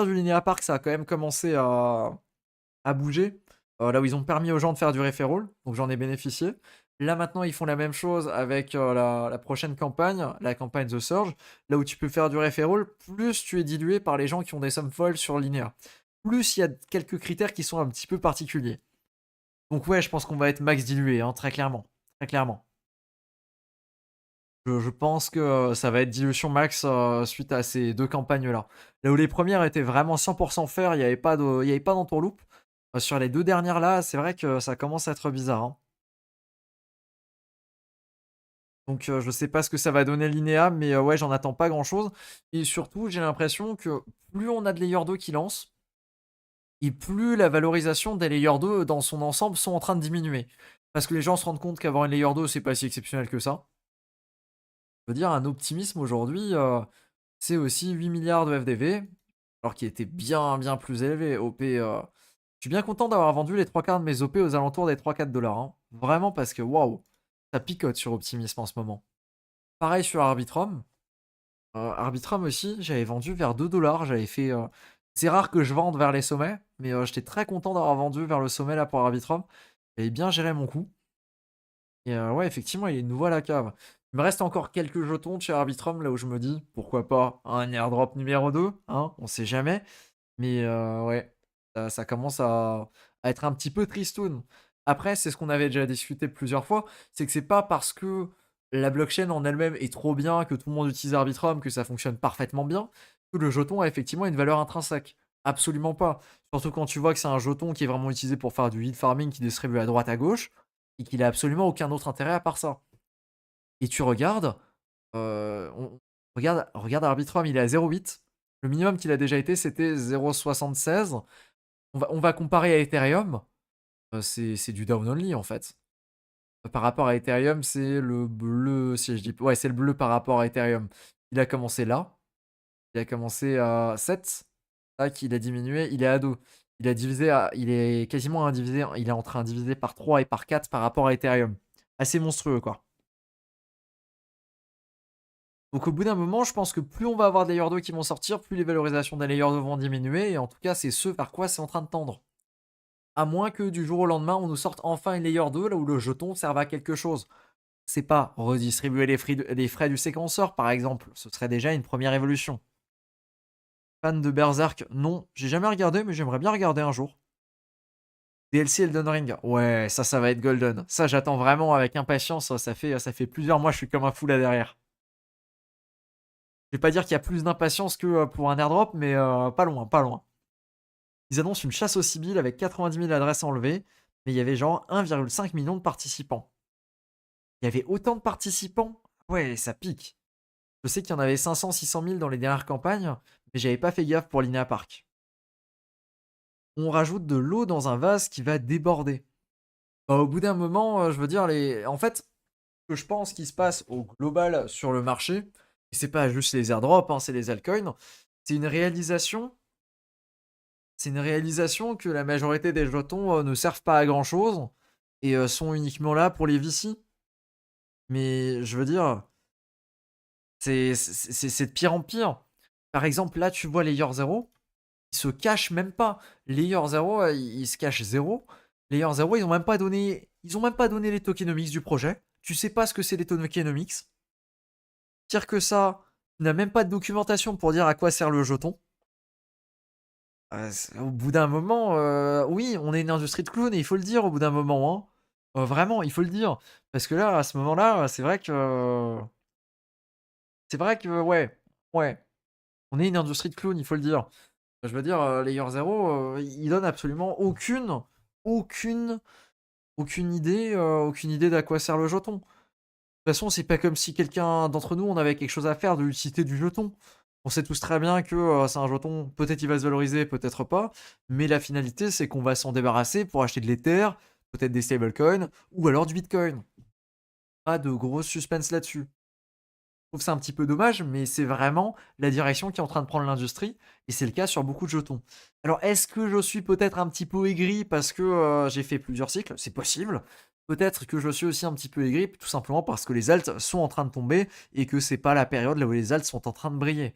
du Linéa Park, ça a quand même commencé à bouger. Là où ils ont permis aux gens de faire du referral, donc j'en ai bénéficié. Là maintenant, ils font la même chose avec la prochaine campagne, la campagne The Surge, là où tu peux faire du referral, plus tu es dilué par les gens qui ont des sommes folles sur Linéa. Plus il y a quelques critères qui sont un petit peu particuliers. Donc ouais, je pense qu'on va être max dilué, hein, très clairement. Très clairement. Je pense que ça va être dilution max suite à ces deux campagnes-là. Là où les premières étaient vraiment 100% fair, il y avait pas d'entourloupe. Sur les deux dernières là, c'est vrai que ça commence à être bizarre, hein. Donc je sais pas ce que ça va donner Linéa, mais ouais, j'en attends pas grand-chose. Et surtout, j'ai l'impression que plus on a de layer 2 qui lancent, et plus la valorisation des layer 2 dans son ensemble sont en train de diminuer. Parce que les gens se rendent compte qu'avoir une layer 2, c'est pas si exceptionnel que ça. Je veux dire, un optimisme aujourd'hui, c'est aussi 8 milliards de FDV, alors qu'il était bien, bien plus élevé. OP, je suis bien content d'avoir vendu les trois quarts de mes OP aux alentours des 3-4 $, hein. Vraiment parce que, waouh, ça picote sur Optimisme en ce moment. Pareil sur Arbitrum. Arbitrum aussi, j'avais vendu vers 2 $. J'avais fait. C'est rare que je vende vers les sommets, mais j'étais très content d'avoir vendu vers le sommet là pour Arbitrum. J'avais bien géré mon coup. Et ouais, effectivement, il est nouveau à la cave. Il me reste encore quelques jetons de chez Arbitrum là où je me dis pourquoi pas un airdrop numéro 2, hein, on sait jamais. Mais ouais, ça commence à être un petit peu tristoun. Après, c'est ce qu'on avait déjà discuté plusieurs fois, c'est que c'est pas parce que la blockchain en elle-même est trop bien, que tout le monde utilise Arbitrum, que ça fonctionne parfaitement bien, que le jeton a effectivement une valeur intrinsèque. Absolument pas. Surtout quand tu vois que c'est un jeton qui est vraiment utilisé pour faire du yield farming qui distribue à droite à gauche et qu'il a absolument aucun autre intérêt à part ça. Et tu regardes, regarde Arbitrum, il est à 0,8. Le minimum qu'il a déjà été, c'était 0,76. On va comparer à Ethereum, c'est du down only en fait. Par rapport à Ethereum, c'est le bleu, si je dis ouais, c'est le bleu par rapport à Ethereum. Il a commencé là, il a commencé à 7, tac, il a diminué, il est à 2. Il est quasiment indivisé, il est en train de diviser par 3 et par 4 par rapport à Ethereum. Assez monstrueux, quoi. Donc au bout d'un moment, je pense que plus on va avoir des Layer 2 qui vont sortir, plus les valorisations des Layer 2 vont diminuer, et en tout cas, c'est ce vers quoi c'est en train de tendre. À moins que du jour au lendemain, on nous sorte enfin une Layer 2, là où le jeton serve à quelque chose. C'est pas redistribuer les frais du séquenceur, par exemple. Ce serait déjà une première évolution. Fan de Berserk, non. J'ai jamais regardé, mais j'aimerais bien regarder un jour. DLC Elden Ring, ouais, ça va être golden. Ça, j'attends vraiment avec impatience. Ça fait plusieurs mois, je suis comme un fou là derrière. Je vais pas dire qu'il y a plus d'impatience que pour un airdrop, mais pas loin, pas loin. Ils annoncent une chasse aux Sibyl avec 90 000 adresses enlevées, mais il y avait genre 1,5 million de participants. Il y avait autant de participants? Ouais, ça pique. Je sais qu'il y en avait 500, 600 000 dans les dernières campagnes, mais j'avais pas fait gaffe pour Linea Park. On rajoute de l'eau dans un vase qui va déborder. Bah, au bout d'un moment, je veux dire, en fait, ce que je pense qui se passe au global sur le marché, et c'est pas juste les airdrops, hein, c'est les altcoins, c'est une réalisation. C'est une réalisation que la majorité des jetons ne servent pas à grand chose et sont uniquement là pour les VC. Mais je veux dire, c'est de pire en pire. Par exemple, là, tu vois Layer 0, ils se cachent même pas. Layer 0, ils se cachent 0. Layer 0, ils ont même pas donné les tokenomics du projet. Tu sais pas ce que c'est les tokenomics. Pire que ça, tu n'as même pas de documentation pour dire à quoi sert le jeton. Au bout d'un moment, oui, on est une industrie de clowns et il faut le dire au bout d'un moment, hein. Vraiment, il faut le dire. Parce que là, à ce moment-là, c'est vrai que ouais, ouais, on est une industrie de clowns, il faut le dire. Je veux dire, Layer Zero, il donne absolument aucune, aucune idée d'à quoi sert le jeton. De toute façon, c'est pas comme si quelqu'un d'entre nous, on avait quelque chose à faire de l'utilité du jeton. On sait tous très bien que c'est un jeton, peut-être il va se valoriser, peut-être pas, mais la finalité, c'est qu'on va s'en débarrasser pour acheter de l'Ether, peut-être des stablecoins, ou alors du Bitcoin. Pas de gros suspense là-dessus. Je trouve ça un petit peu dommage, mais c'est vraiment la direction qui est en train de prendre l'industrie, et c'est le cas sur beaucoup de jetons. Alors, est-ce que je suis peut-être un petit peu aigri parce que j'ai fait plusieurs cycles? C'est possible. Peut-être que je suis aussi un petit peu aigri, tout simplement parce que les alts sont en train de tomber, et que c'est pas la période là où les alts sont en train de briller.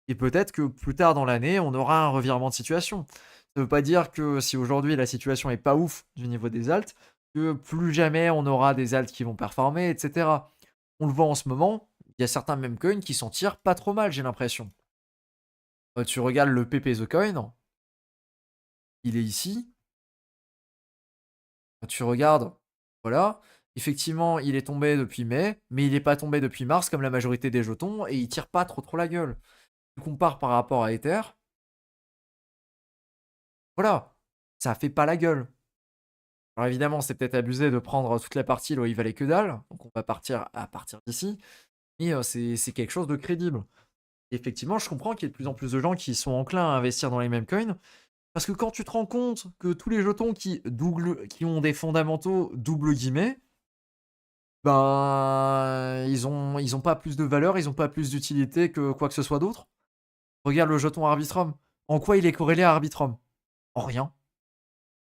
Et peut-être que plus tard dans l'année, on aura un revirement de situation. Ça veut pas dire que si aujourd'hui la situation est pas ouf du niveau des alts, que plus jamais on aura des alts qui vont performer, etc. On le voit en ce moment, il y a certains meme coins qui s'en tirent pas trop mal, j'ai l'impression. Tu regardes le PP The Coin, il est ici. Tu regardes, voilà. Effectivement, il est tombé depuis mai, mais il n'est pas tombé depuis mars comme la majorité des jetons, et il tire pas trop la gueule. Tu compares par rapport à Ether, voilà, ça fait pas la gueule. Alors évidemment, c'est peut-être abusé de prendre toute la partie là où il valait que dalle, donc on va partir à partir d'ici, mais c'est quelque chose de crédible. Et effectivement, je comprends qu'il y ait de plus en plus de gens qui sont enclins à investir dans les mêmes coins, parce que quand tu te rends compte que tous les jetons qui ont des fondamentaux double guillemets, ben ils ont pas plus de valeur, ils ont pas plus d'utilité que quoi que ce soit d'autre. Regarde le jeton Arbitrum. En quoi il est corrélé à Arbitrum? En rien.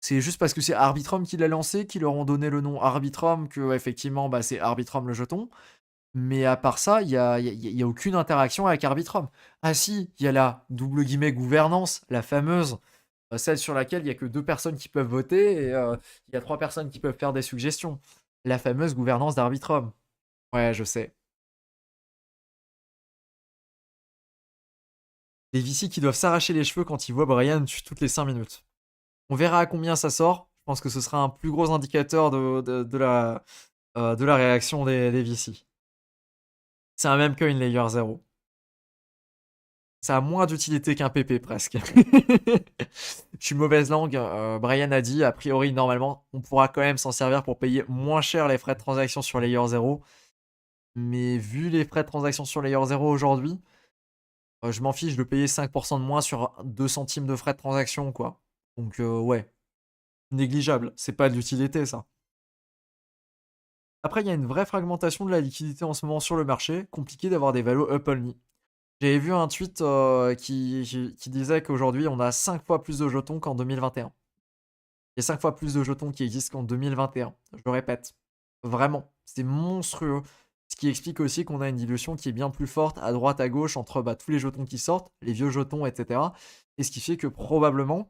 C'est juste parce que c'est Arbitrum qui l'a lancé, qui leur ont donné le nom Arbitrum, que effectivement, bah, c'est Arbitrum le jeton. Mais à part ça, il y a aucune interaction avec Arbitrum. Ah si, il y a la double guillemets gouvernance, la fameuse, celle sur laquelle il y a que 2 personnes qui peuvent voter et il y a 3 personnes qui peuvent faire des suggestions. La fameuse gouvernance d'Arbitrum. Ouais, je sais. Les VC qui doivent s'arracher les cheveux quand ils voient Brian toutes les 5 minutes. On verra à combien ça sort. Je pense que ce sera un plus gros indicateur de la réaction des VC. C'est un meme coin layer 0. Ça a moins d'utilité qu'un PP presque. Je suis mauvaise langue. Brian a dit, a priori, normalement, on pourra quand même s'en servir pour payer moins cher les frais de transaction sur layer 0. Mais vu les frais de transaction sur layer 0 aujourd'hui, je m'en fiche de payer 5% de moins sur 2 centimes de frais de transaction, quoi. Donc, ouais, négligeable. C'est pas de l'utilité, ça. Après, il y a une vraie fragmentation de la liquidité en ce moment sur le marché. Compliqué d'avoir des valos up only. J'avais vu un tweet qui disait qu'aujourd'hui, on a 5 fois plus de jetons qu'en 2021. Il y a 5 fois plus de jetons qui existent qu'en 2021. Je le répète. Vraiment, c'est monstrueux. Ce qui explique aussi qu'on a une dilution qui est bien plus forte à droite, à gauche, entre tous les jetons qui sortent, les vieux jetons, etc. Et ce qui fait que probablement,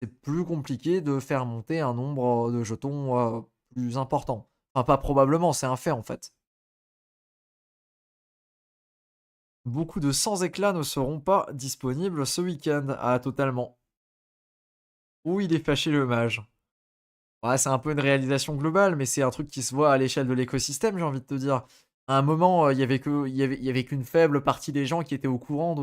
c'est plus compliqué de faire monter un nombre de jetons plus important. Enfin, pas probablement, c'est un fait en fait. Beaucoup de sans éclats ne seront pas disponibles ce week-end. Ah, totalement. Ouh, il est fâché le mage. Ouais, c'est un peu une réalisation globale, mais c'est un truc qui se voit à l'échelle de l'écosystème, j'ai envie de te dire. À un moment, il y avait qu'une faible partie des gens qui étaient au courant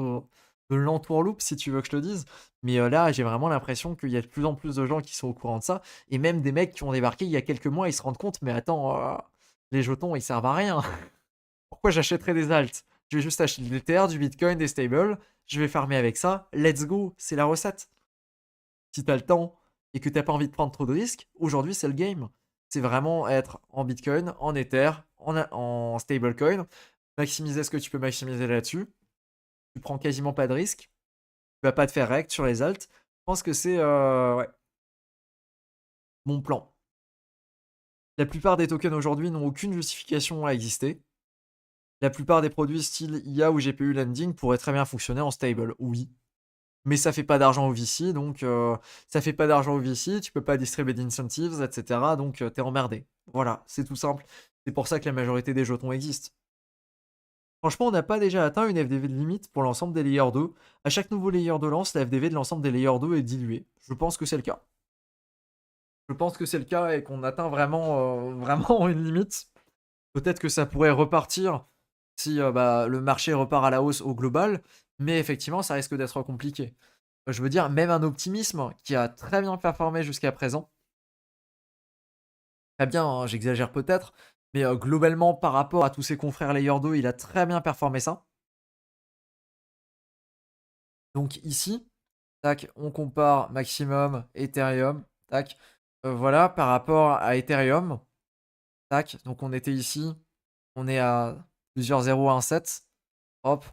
de l'entourloupe, si tu veux que je te dise. Mais là, j'ai vraiment l'impression qu'il y a de plus en plus de gens qui sont au courant de ça. Et même des mecs qui ont débarqué il y a quelques mois, ils se rendent compte, mais attends, les jetons, ils servent à rien. Pourquoi j'achèterais des alts? Je vais juste acheter de l'Ether, du Bitcoin, des stables. Je vais farmer avec ça. Let's go, c'est la recette. Si t'as le temps et que t'as pas envie de prendre trop de risques, aujourd'hui c'est le game. C'est vraiment être en Bitcoin, en Ether, en stablecoin, maximiser ce que tu peux maximiser là-dessus. Tu prends quasiment pas de risques. Tu vas pas te faire rect sur les alts. Je pense que c'est ouais, mon plan. La plupart des tokens aujourd'hui n'ont aucune justification à exister. La plupart des produits style IA ou GPU lending pourraient très bien fonctionner en stable, oui. Mais ça fait pas d'argent au VC, donc ça fait pas d'argent au VC, tu peux pas distribuer d'incentives, etc. Donc t'es emmerdé. Voilà, c'est tout simple. C'est pour ça que la majorité des jetons existent. Franchement, on n'a pas déjà atteint une FDV de limite pour l'ensemble des layers 2. À chaque nouveau layer de lance, la FDV de l'ensemble des layers 2 est diluée. Je pense que c'est le cas. Je pense que c'est le cas et qu'on atteint vraiment, vraiment une limite. Peut-être que ça pourrait repartir si bah, le marché repart à la hausse au global, mais effectivement, ça risque d'être compliqué. Je veux dire, même un optimisme qui a très bien performé jusqu'à présent, très bien, hein, j'exagère peut-être, mais globalement, par rapport à tous ses confrères Layer 2, il a très bien performé ça. Donc ici, tac, on compare maximum Ethereum, tac, voilà, par rapport à Ethereum, tac, donc on était ici, on est à plusieurs 0,17, hop,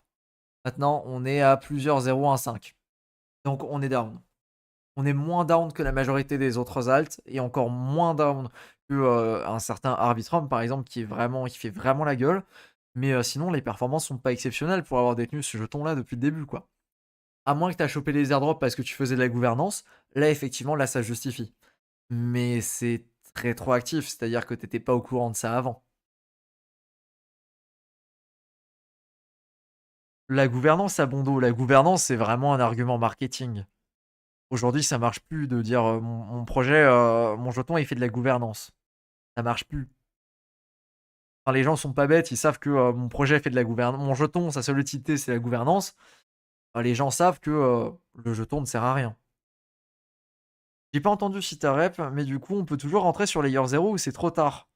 maintenant on est à plusieurs 0,15. Donc on est down. On est moins down que la majorité des autres alts et encore moins down que un certain Arbitrum par exemple qui fait vraiment la gueule. Mais sinon les performances sont pas exceptionnelles pour avoir détenu ce jeton là depuis le début quoi. À moins que tu as chopé les airdrops parce que tu faisais de la gouvernance, là effectivement là ça justifie. Mais c'est rétroactif, c'est-à-dire que t'étais pas au courant de ça avant. La gouvernance à bon dos, la gouvernance c'est vraiment un argument marketing. Aujourd'hui ça marche plus de dire mon projet, mon jeton il fait de la gouvernance. Ça marche plus. Enfin, les gens sont pas bêtes, ils savent que mon projet fait de la gouvernance. Mon jeton, sa seule utilité, c'est la gouvernance. Les gens savent que le jeton ne sert à rien. J'ai pas entendu si t'as rep, mais du coup, on peut toujours rentrer sur Layer 0 ou c'est trop tard.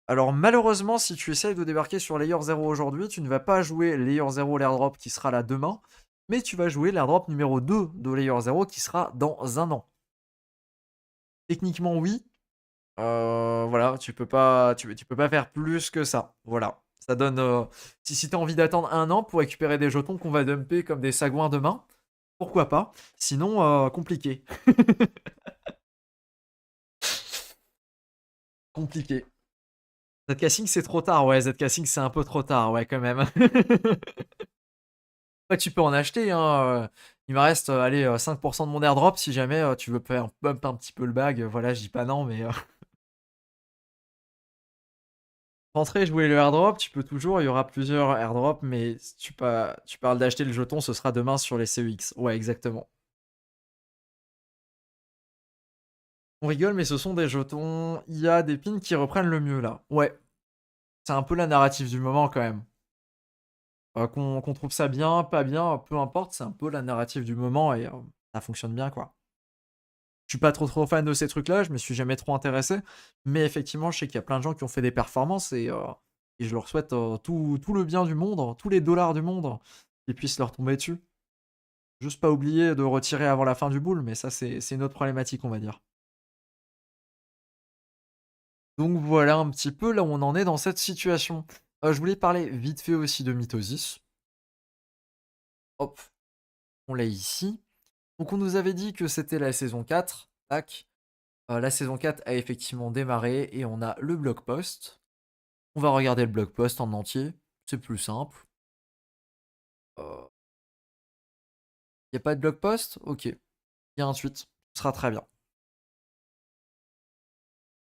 Alors, malheureusement, si tu essayes de débarquer sur Layer 0 aujourd'hui, tu ne vas pas jouer Layer 0 l'airdrop qui sera là demain, mais tu vas jouer l'airdrop numéro 2 de Layer 0 qui sera dans un an. Techniquement, oui, voilà, tu peux pas faire plus que ça. Voilà. Ça donne. Si tu as envie d'attendre un an pour récupérer des jetons qu'on va dumper comme des sagouins demain, pourquoi pas. Sinon, compliqué. Compliqué. Zcasing, c'est trop tard. Ouais, Zcasing, c'est un peu trop tard. Ouais, quand même. Ouais, tu peux en acheter. Hein. Il me reste, allez, 5% de mon airdrop si jamais tu veux faire bump un petit peu le bag. Voilà, je dis pas non, mais. Rentrer, jouer le airdrop, tu peux toujours, il y aura plusieurs airdrops, mais si tu parles d'acheter le jeton, ce sera demain sur les CEX. Ouais, exactement. On rigole, mais ce sont des jetons IA des pins qui reprennent le mieux là. Ouais, c'est un peu la narrative du moment quand même. Qu'on trouve ça bien, pas bien, peu importe, c'est un peu la narrative du moment et ça fonctionne bien, quoi. Je suis pas trop fan de ces trucs-là, je me suis jamais trop intéressé, mais effectivement, je sais qu'il y a plein de gens qui ont fait des performances et je leur souhaite, tout le bien du monde, tous les dollars du monde qui puissent leur tomber dessus. Juste pas oublier de retirer avant la fin du boule, mais ça, c'est une autre problématique, on va dire. Donc voilà un petit peu là où on en est dans cette situation. Je voulais parler vite fait aussi de Mitosis. Hop, on l'a ici. Donc on nous avait dit que c'était la saison 4. Tac. La saison 4 a effectivement démarré et on a le blog post. On va regarder le blog post en entier. C'est plus simple. Il n'y a pas de blog post? Ok. Il y a un tweet. Ce sera très bien.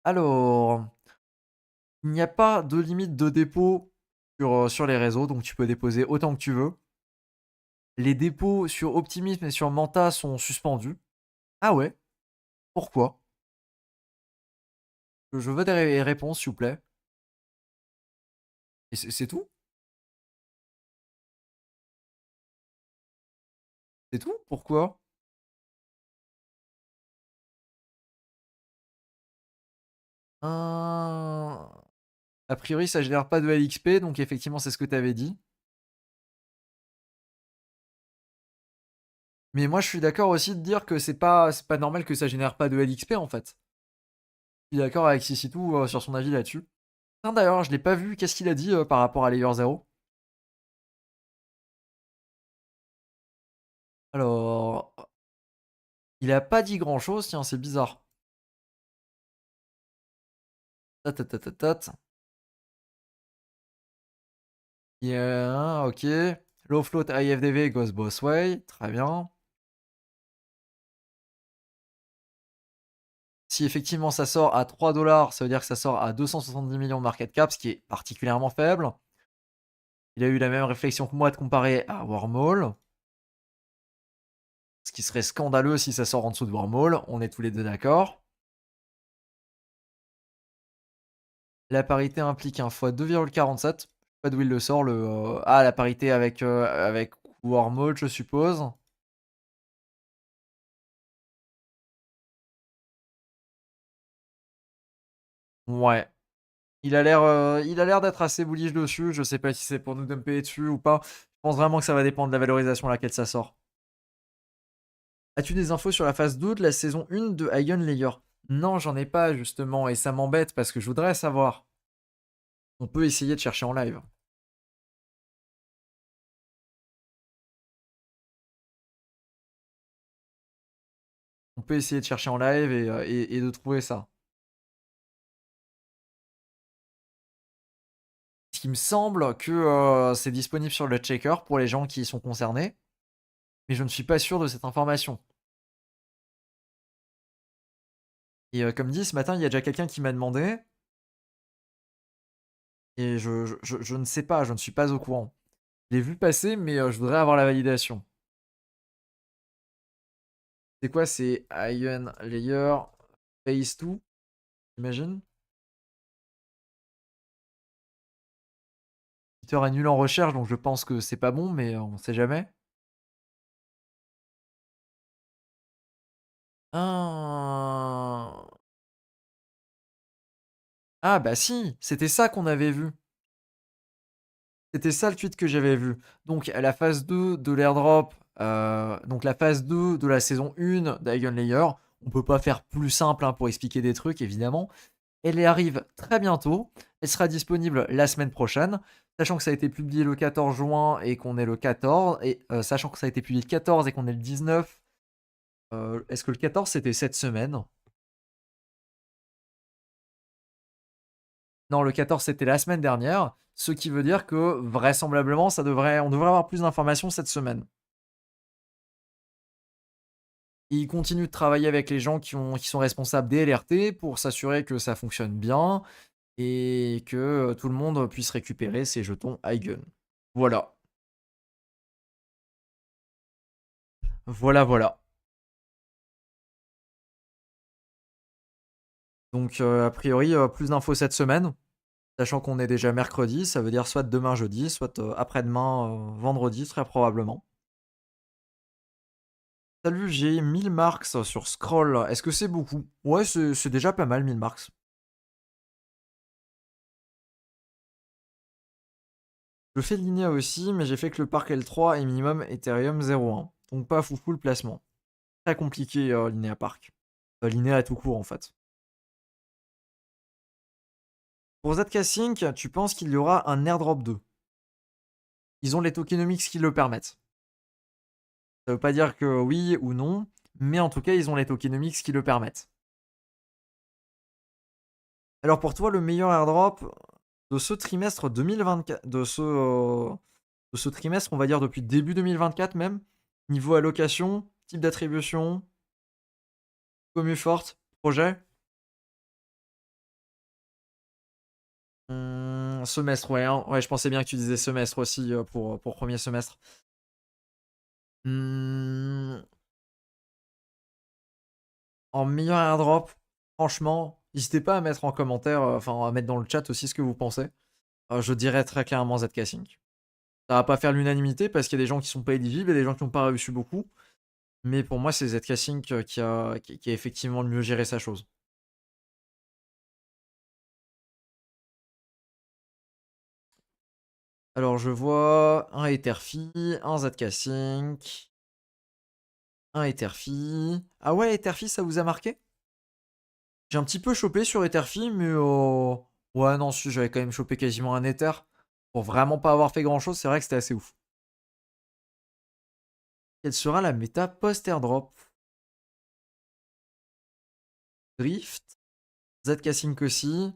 Alors, il n'y a pas de limite de dépôt sur les réseaux, donc tu peux déposer autant que tu veux. Les dépôts sur Optimisme et sur Manta sont suspendus. Ah ouais? Pourquoi? Je veux des réponses, s'il vous plaît. Et c'est tout? C'est tout? Pourquoi? Ah. A priori, ça génère pas de LXP, donc effectivement, c'est ce que tu avais dit. Mais moi, je suis d'accord aussi de dire que c'est pas normal que ça génère pas de LXP en fait. Je suis d'accord avec Sissitou sur son avis là-dessus. Tiens, d'ailleurs, je l'ai pas vu. Qu'est-ce qu'il a dit par rapport à Layer 0? Alors, il a pas dit grand-chose. Tiens, c'est bizarre. Tatatatat. Yeah, ok. Low float IFDV goes both way. Très bien. Si effectivement ça sort à 3 dollars, ça veut dire que ça sort à 270 millions de market cap, ce qui est particulièrement faible. Il a eu la même réflexion que moi de comparer à Wormhole. Ce qui serait scandaleux si ça sort en dessous de Wormhole. On est tous les deux d'accord. La parité implique un fois 2,47. Je sais pas d'où il le sort. La parité avec Wormhole, je suppose. Ouais. Il a l'air d'être assez bullish dessus. Je sais pas si c'est pour nous dumper dessus ou pas. Je pense vraiment que ça va dépendre de la valorisation à laquelle ça sort. As-tu des infos sur la phase 2 de la saison 1 de Iron Layer? Non, j'en ai pas justement, et ça m'embête parce que je voudrais savoir. On peut essayer de chercher en live. On peut essayer de chercher en live et de trouver ça. Ce qui me semble que c'est disponible sur le checker pour les gens qui y sont concernés, mais je ne suis pas sûr de cette information. Et comme dit, ce matin, il y a déjà quelqu'un qui m'a demandé, et je ne sais pas, je ne suis pas au courant. Je l'ai vu passer, mais je voudrais avoir la validation. C'est quoi? C'est Iron Layer Phase 2, j'imagine? Twitter est nul en recherche, donc je pense que c'est pas bon, mais on sait jamais. Ah, ah bah si, c'était ça qu'on avait vu. C'était ça le tweet que j'avais vu. Donc la phase 2 de l'airdrop, donc la phase 2 de la saison 1 d'Igon Layer, on peut pas faire plus simple hein, pour expliquer des trucs évidemment. Elle arrive très bientôt, elle sera disponible la semaine prochaine, sachant que ça a été publié le 14 juin et qu'on est le 14, et sachant que ça a été publié le 14 et qu'on est le 19, est-ce que le 14 c'était cette semaine? Non, le 14 c'était la semaine dernière, ce qui veut dire que vraisemblablement on devrait avoir plus d'informations cette semaine. Il continue de travailler avec les gens qui sont responsables des LRT pour s'assurer que ça fonctionne bien et que tout le monde puisse récupérer ses jetons Eigen. Voilà. Voilà, voilà. Donc, a priori, plus d'infos cette semaine. Sachant qu'on est déjà mercredi, ça veut dire soit demain jeudi, soit après-demain vendredi, très probablement. Salut, j'ai 1000 marks sur Scroll. Est-ce que c'est beaucoup? Ouais, c'est déjà pas mal, 1000 marks. Je fais de l'INEA aussi, mais j'ai fait que le parc L3 et minimum Ethereum 0.1. Donc pas foufou le placement. Très compliqué l'INEA Park. L'INEA tout court en fait. Pour ZK Sync, tu penses qu'il y aura un airdrop 2? Ils ont les tokenomics qui le permettent. Ça veut pas dire que oui ou non, mais en tout cas, ils ont les tokenomics qui le permettent. Alors pour toi, le meilleur airdrop de ce trimestre 2024, de ce trimestre, on va dire depuis début 2024 même, niveau allocation, type d'attribution, commu forte, projet. Semestre, ouais, hein. Ouais, je pensais bien que tu disais semestre aussi pour premier semestre. Hmm, En meilleur airdrop, franchement, n'hésitez pas à mettre en commentaire, enfin à mettre dans le chat aussi ce que vous pensez. Je dirais très clairement ZK Sync. Ça va pas faire l'unanimité parce qu'il y a des gens qui sont pas éligibles et des gens qui n'ont pas reçu beaucoup. Mais pour moi, c'est ZK Sync qui a effectivement le mieux géré sa chose. Alors je vois un Etherfi, un ZK Sync, un Etherfi. Ah ouais, Etherfi, ça vous a marqué? J'ai un petit peu chopé sur Etherfi, mais ouais, non, si j'avais quand même chopé quasiment un Ether. Pour vraiment pas avoir fait grand chose, c'est vrai que c'était assez ouf. Quelle sera la méta post-airdrop? Drift, ZK Sync aussi.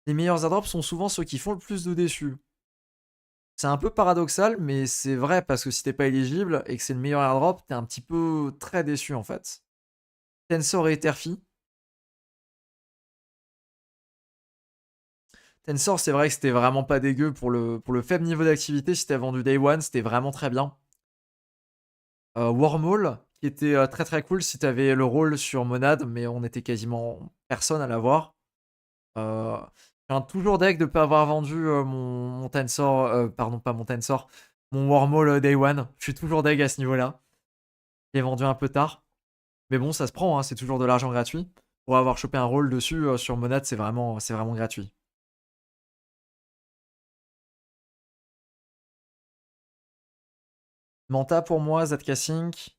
Les meilleurs airdrops sont souvent ceux qui font le plus de déçus. C'est un peu paradoxal, mais c'est vrai parce que si t'es pas éligible et que c'est le meilleur airdrop, t'es un petit peu très déçu en fait. Tensor et Etherfi. Tensor, c'est vrai que c'était vraiment pas dégueu pour le faible niveau d'activité. Si t'as vendu Day One, c'était vraiment très bien. Wormhole, qui était très très cool si t'avais le rôle sur Monad, mais on était quasiment personne à l'avoir. Euh, j'ai un toujours deck de pas avoir vendu mon Tensor, pardon, pas mon Tensor, mon Wormhole Day One. Je suis toujours deg à ce niveau-là. Je l'ai vendu un peu tard. Mais bon, ça se prend, hein, c'est toujours de l'argent gratuit. Pour avoir chopé un rôle dessus sur Monad, c'est vraiment gratuit. Manta pour moi, ZK Sync.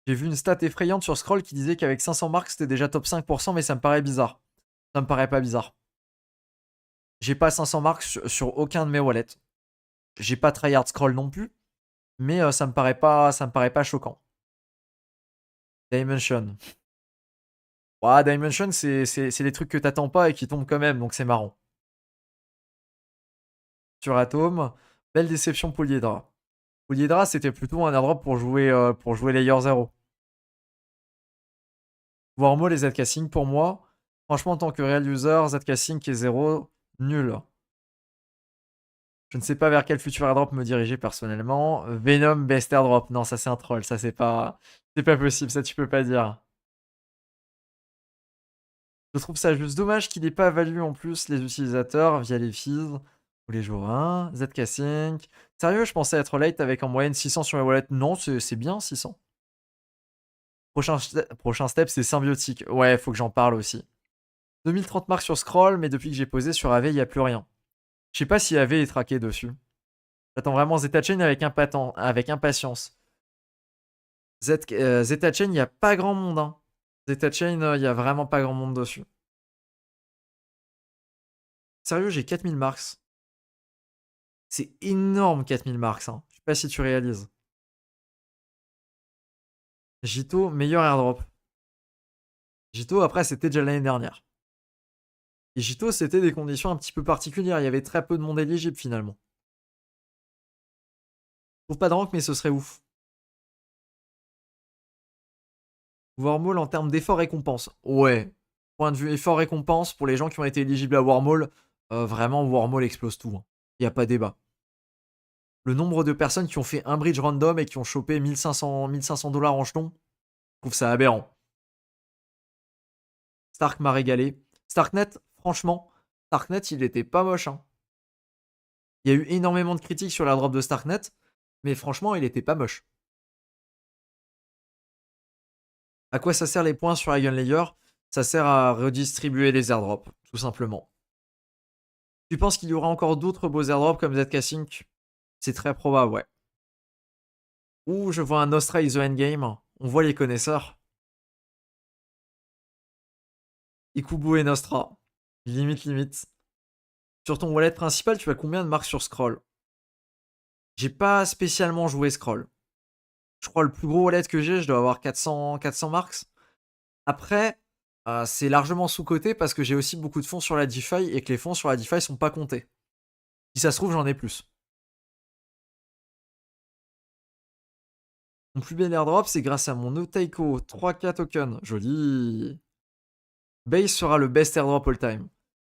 J'ai vu une stat effrayante sur Scroll qui disait qu'avec 500 marques, c'était déjà top 5%, mais ça me paraît bizarre. Ça me paraît pas bizarre. J'ai pas 500 marques sur aucun de mes wallets. J'ai pas tryhard Scroll non plus, mais ça me paraît pas choquant. Dimension. Ouais, Dimension, c'est des trucs que t'attends pas et qui tombent quand même, donc c'est marrant. Sur Atom, belle déception Polyhedra. Polyhedra, c'était plutôt un airdrop pour jouer Layer 0. Wormhole et ZK Sync pour moi. Franchement, en tant que real user, ZK Sync est 0, nul. Je ne sais pas vers quel futur airdrop me diriger personnellement. Venom best airdrop. Non, ça c'est un troll. Ça c'est pas possible. Ça tu peux pas dire. Je trouve ça juste dommage qu'il n'ait pas valu en plus les utilisateurs via les fees ou les jours 1. ZK Sync. Sérieux, je pensais être late avec en moyenne 600 sur mes wallets. Non, c'est bien 600. Prochain step, c'est symbiotique. Ouais, faut que j'en parle aussi. 2030 marques sur Scroll, mais depuis que j'ai posé sur AV, il n'y a plus rien. Je sais pas si AV est traqué dessus. J'attends vraiment Zeta Chain avec impatience. Zeta Chain, il n'y a pas grand monde. Hein. Zeta Chain, il n'y a vraiment pas grand monde dessus. Sérieux, j'ai 4000 marks. C'est énorme 4000 marks. Hein. Je sais pas si tu réalises. Jito, meilleur airdrop. Jito, après, c'était déjà l'année dernière. Et Jito, c'était des conditions un petit peu particulières. Il y avait très peu de monde éligible finalement. Je trouve pas de rank, mais ce serait ouf. Wormhole en termes d'effort récompense. Ouais. Point de vue effort récompense, pour les gens qui ont été éligibles à Wormhole, vraiment Wormhole explose tout. Il n'y a pas débat. Le nombre de personnes qui ont fait un bridge random et qui ont chopé 1500 $ en jetons, je trouve ça aberrant. Stark m'a régalé. Starknet, franchement, Starknet, il était pas moche. Hein. Il y a eu énormément de critiques sur la drop de Starknet, mais franchement, il était pas moche. À quoi ça sert les points sur Iron Layer? Ça sert à redistribuer les airdrops, tout simplement. Tu penses qu'il y aura encore d'autres beaux airdrops comme ZK Sync? C'est très probable, ouais. Ouh, je vois un Nostra is the endgame. On voit les connaisseurs. Ikubo et Nostra. Limite, limite. Sur ton wallet principal, tu as combien de marques sur Scroll? J'ai pas spécialement joué Scroll. Je crois le plus gros wallet que j'ai, je dois avoir 400 marks. Après, c'est largement sous-coté parce que j'ai aussi beaucoup de fonds sur la DeFi et que les fonds sur la DeFi sont pas comptés. Si ça se trouve, j'en ai plus. Mon plus bel airdrop, c'est grâce à mon Oteiko 3K token. Joli. Base sera le best airdrop all time.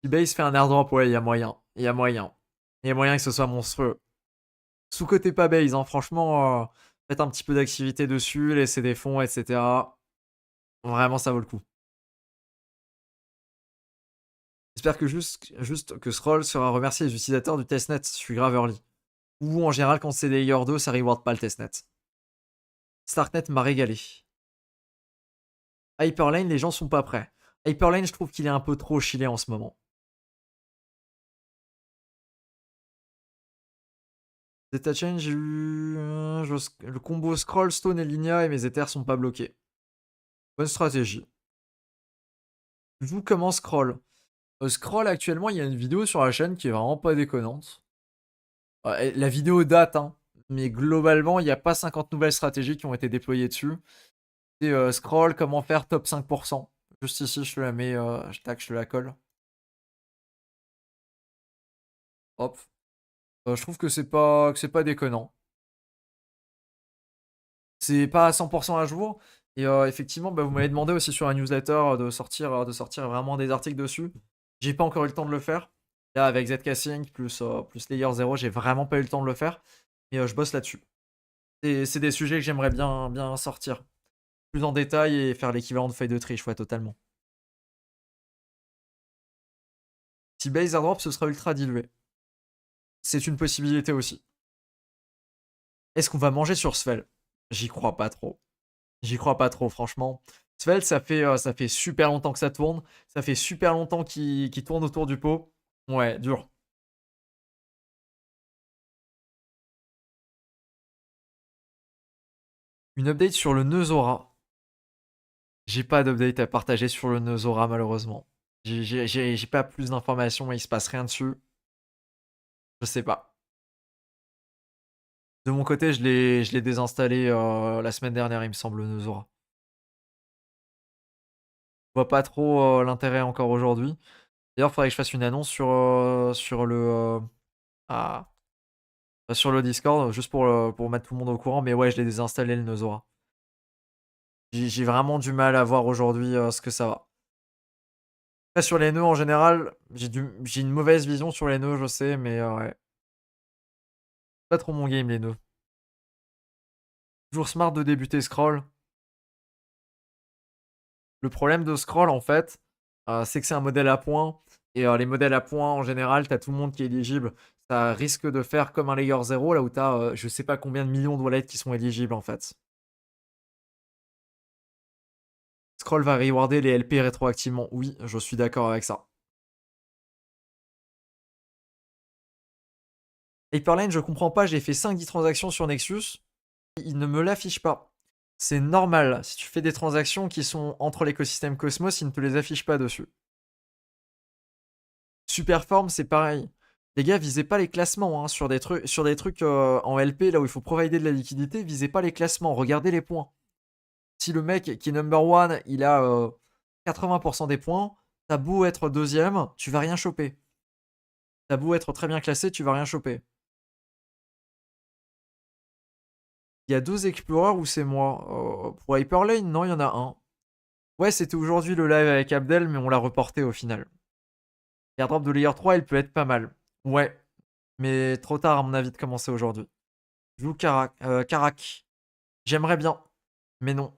Si Base fait un airdrop, ouais, il y a moyen. Il y a moyen. Il y a moyen que ce soit monstrueux. Sous-côté pas Base, hein, franchement, faites un petit peu d'activité dessus, laissez des fonds, etc. Vraiment, ça vaut le coup. J'espère que juste que Scroll sera remercié les utilisateurs du testnet. Je suis grave early. Ou en général, quand c'est des Layer 2, ça reward pas le testnet. Starknet m'a régalé. Hyperlane, les gens sont pas prêts. Hyperlane, je trouve qu'il est un peu trop chillé en ce moment. Zeta Chain, j'ai eu le combo Scroll, Stone et Linia et mes Ethers sont pas bloqués. Bonne stratégie. Je joue comment Scroll. Scroll, actuellement, il y a une vidéo sur la chaîne qui est vraiment pas déconnante. La vidéo date, hein, mais globalement, il n'y a pas 50 nouvelles stratégies qui ont été déployées dessus. C'est Scroll, comment faire top 5%. Juste ici, je te la mets, je te la colle. Hop. Je trouve que c'est pas déconnant. C'est pas à 100% à jour. Et effectivement, bah, vous m'avez demandé aussi sur la newsletter de sortir vraiment des articles dessus. J'ai pas encore eu le temps de le faire. Là, avec ZK Sync plus Layer 0, j'ai vraiment pas eu le temps de le faire. Et je bosse là-dessus. C'est des sujets que j'aimerais bien sortir plus en détail et faire l'équivalent de feuille de triche, ouais, totalement. Si base airdrop, ce sera ultra dilué. C'est une possibilité aussi. Est-ce qu'on va manger sur Svel? J'y crois pas trop. J'y crois pas trop, franchement. Svelte, ça fait super longtemps que ça tourne. Ça fait super longtemps qu'il tourne autour du pot. Ouais, dur. Une update sur le Neuzora. J'ai pas d'update à partager sur le Neuzora, malheureusement. J'ai pas plus d'informations et il se passe rien dessus. Je sais pas. De mon côté, je l'ai désinstallé la semaine dernière, il me semble, le Neuzora. Je vois pas trop l'intérêt encore aujourd'hui. D'ailleurs, faudrait que je fasse une annonce ah, sur le Discord, juste pour mettre tout le monde au courant. Mais ouais, je l'ai désinstallé le Neuzora. J'ai vraiment du mal à voir aujourd'hui ce que ça va. Après, sur les nœuds en général, j'ai une mauvaise vision sur les nœuds, je sais, mais ouais. Pas trop mon game, les nœuds. Toujours smart de débuter Scroll. Le problème de Scroll, en fait, c'est que c'est un modèle à points. Et les modèles à points, en général, t'as tout le monde qui est éligible. Ça risque de faire comme un layer 0, là où t'as je sais pas combien de millions de wallets qui sont éligibles, en fait. Scroll va rewarder les LP rétroactivement. Oui, je suis d'accord avec ça. Hyperline, je comprends pas, j'ai fait 5-10 transactions sur Nexus. Il ne me l'affiche pas. C'est normal. Si tu fais des transactions qui sont entre l'écosystème Cosmos, il ne te les affiche pas dessus. Superform, c'est pareil. Les gars, visez pas les classements hein, sur des trucs en LP, là où il faut provider de la liquidité, visez pas les classements, regardez les points. Si le mec qui est number one, il a 80% des points, t'as beau être deuxième, tu vas rien choper. T'as beau être très bien classé, tu vas rien choper. Il y a 2 Explorers ou c'est moi pour Hyperlane, non, il y en a un. Ouais, c'était aujourd'hui le live avec Abdel, mais on l'a reporté au final. Airdrop de Layer 3, il peut être pas mal. Ouais, mais trop tard à mon avis de commencer aujourd'hui. Je joue Karak. J'aimerais bien, mais non.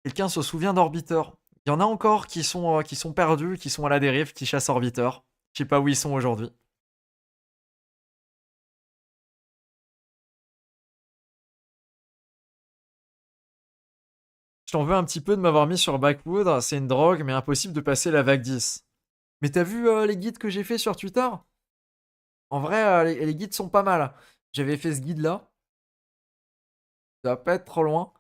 Quelqu'un se souvient d'Orbiter. Il y en a encore qui sont perdus, qui sont à la dérive, qui chassent orbiteurs. Je sais pas où ils sont aujourd'hui. Je t'en veux un petit peu de m'avoir mis sur Backwood, c'est une drogue, mais impossible de passer la vague 10. Mais t'as vu les guides que j'ai fait sur Twitter? En vrai, les guides sont pas mal. J'avais fait ce guide-là. Ça va pas être trop loin.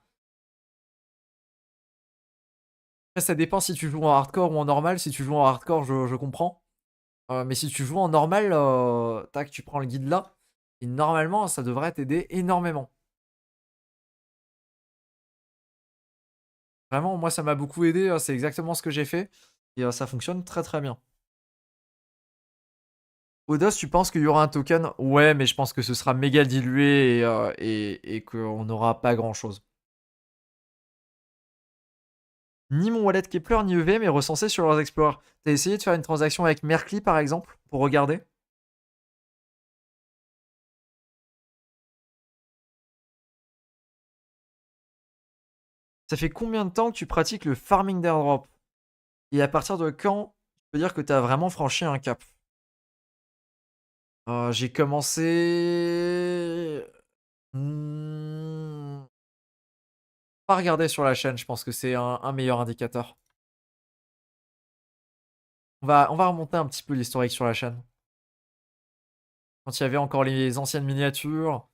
Après, ça dépend si tu joues en hardcore ou en normal. Si tu joues en hardcore, je comprends. Mais si tu joues en normal, tac, tu prends le guide là. Et normalement, ça devrait t'aider énormément. Vraiment, moi, ça m'a beaucoup aidé. C'est exactement ce que j'ai fait. Et ça fonctionne très très bien. Odos, tu penses qu'il y aura un token? Ouais, mais je pense que ce sera méga dilué et qu'on n'aura pas grand chose. Ni mon wallet Kepler ni EV, mais recensé sur leurs explorers. T'as essayé de faire une transaction avec Merkly par exemple pour regarder? Ça fait combien de temps que tu pratiques le farming d'airdrop? Et à partir de quand tu peux dire que tu as vraiment franchi un cap? J'ai commencé. Hmm, Pas regarder sur la chaîne, je pense que c'est un meilleur indicateur. On va remonter un petit peu l'historique sur la chaîne. Quand il y avait encore les anciennes miniatures.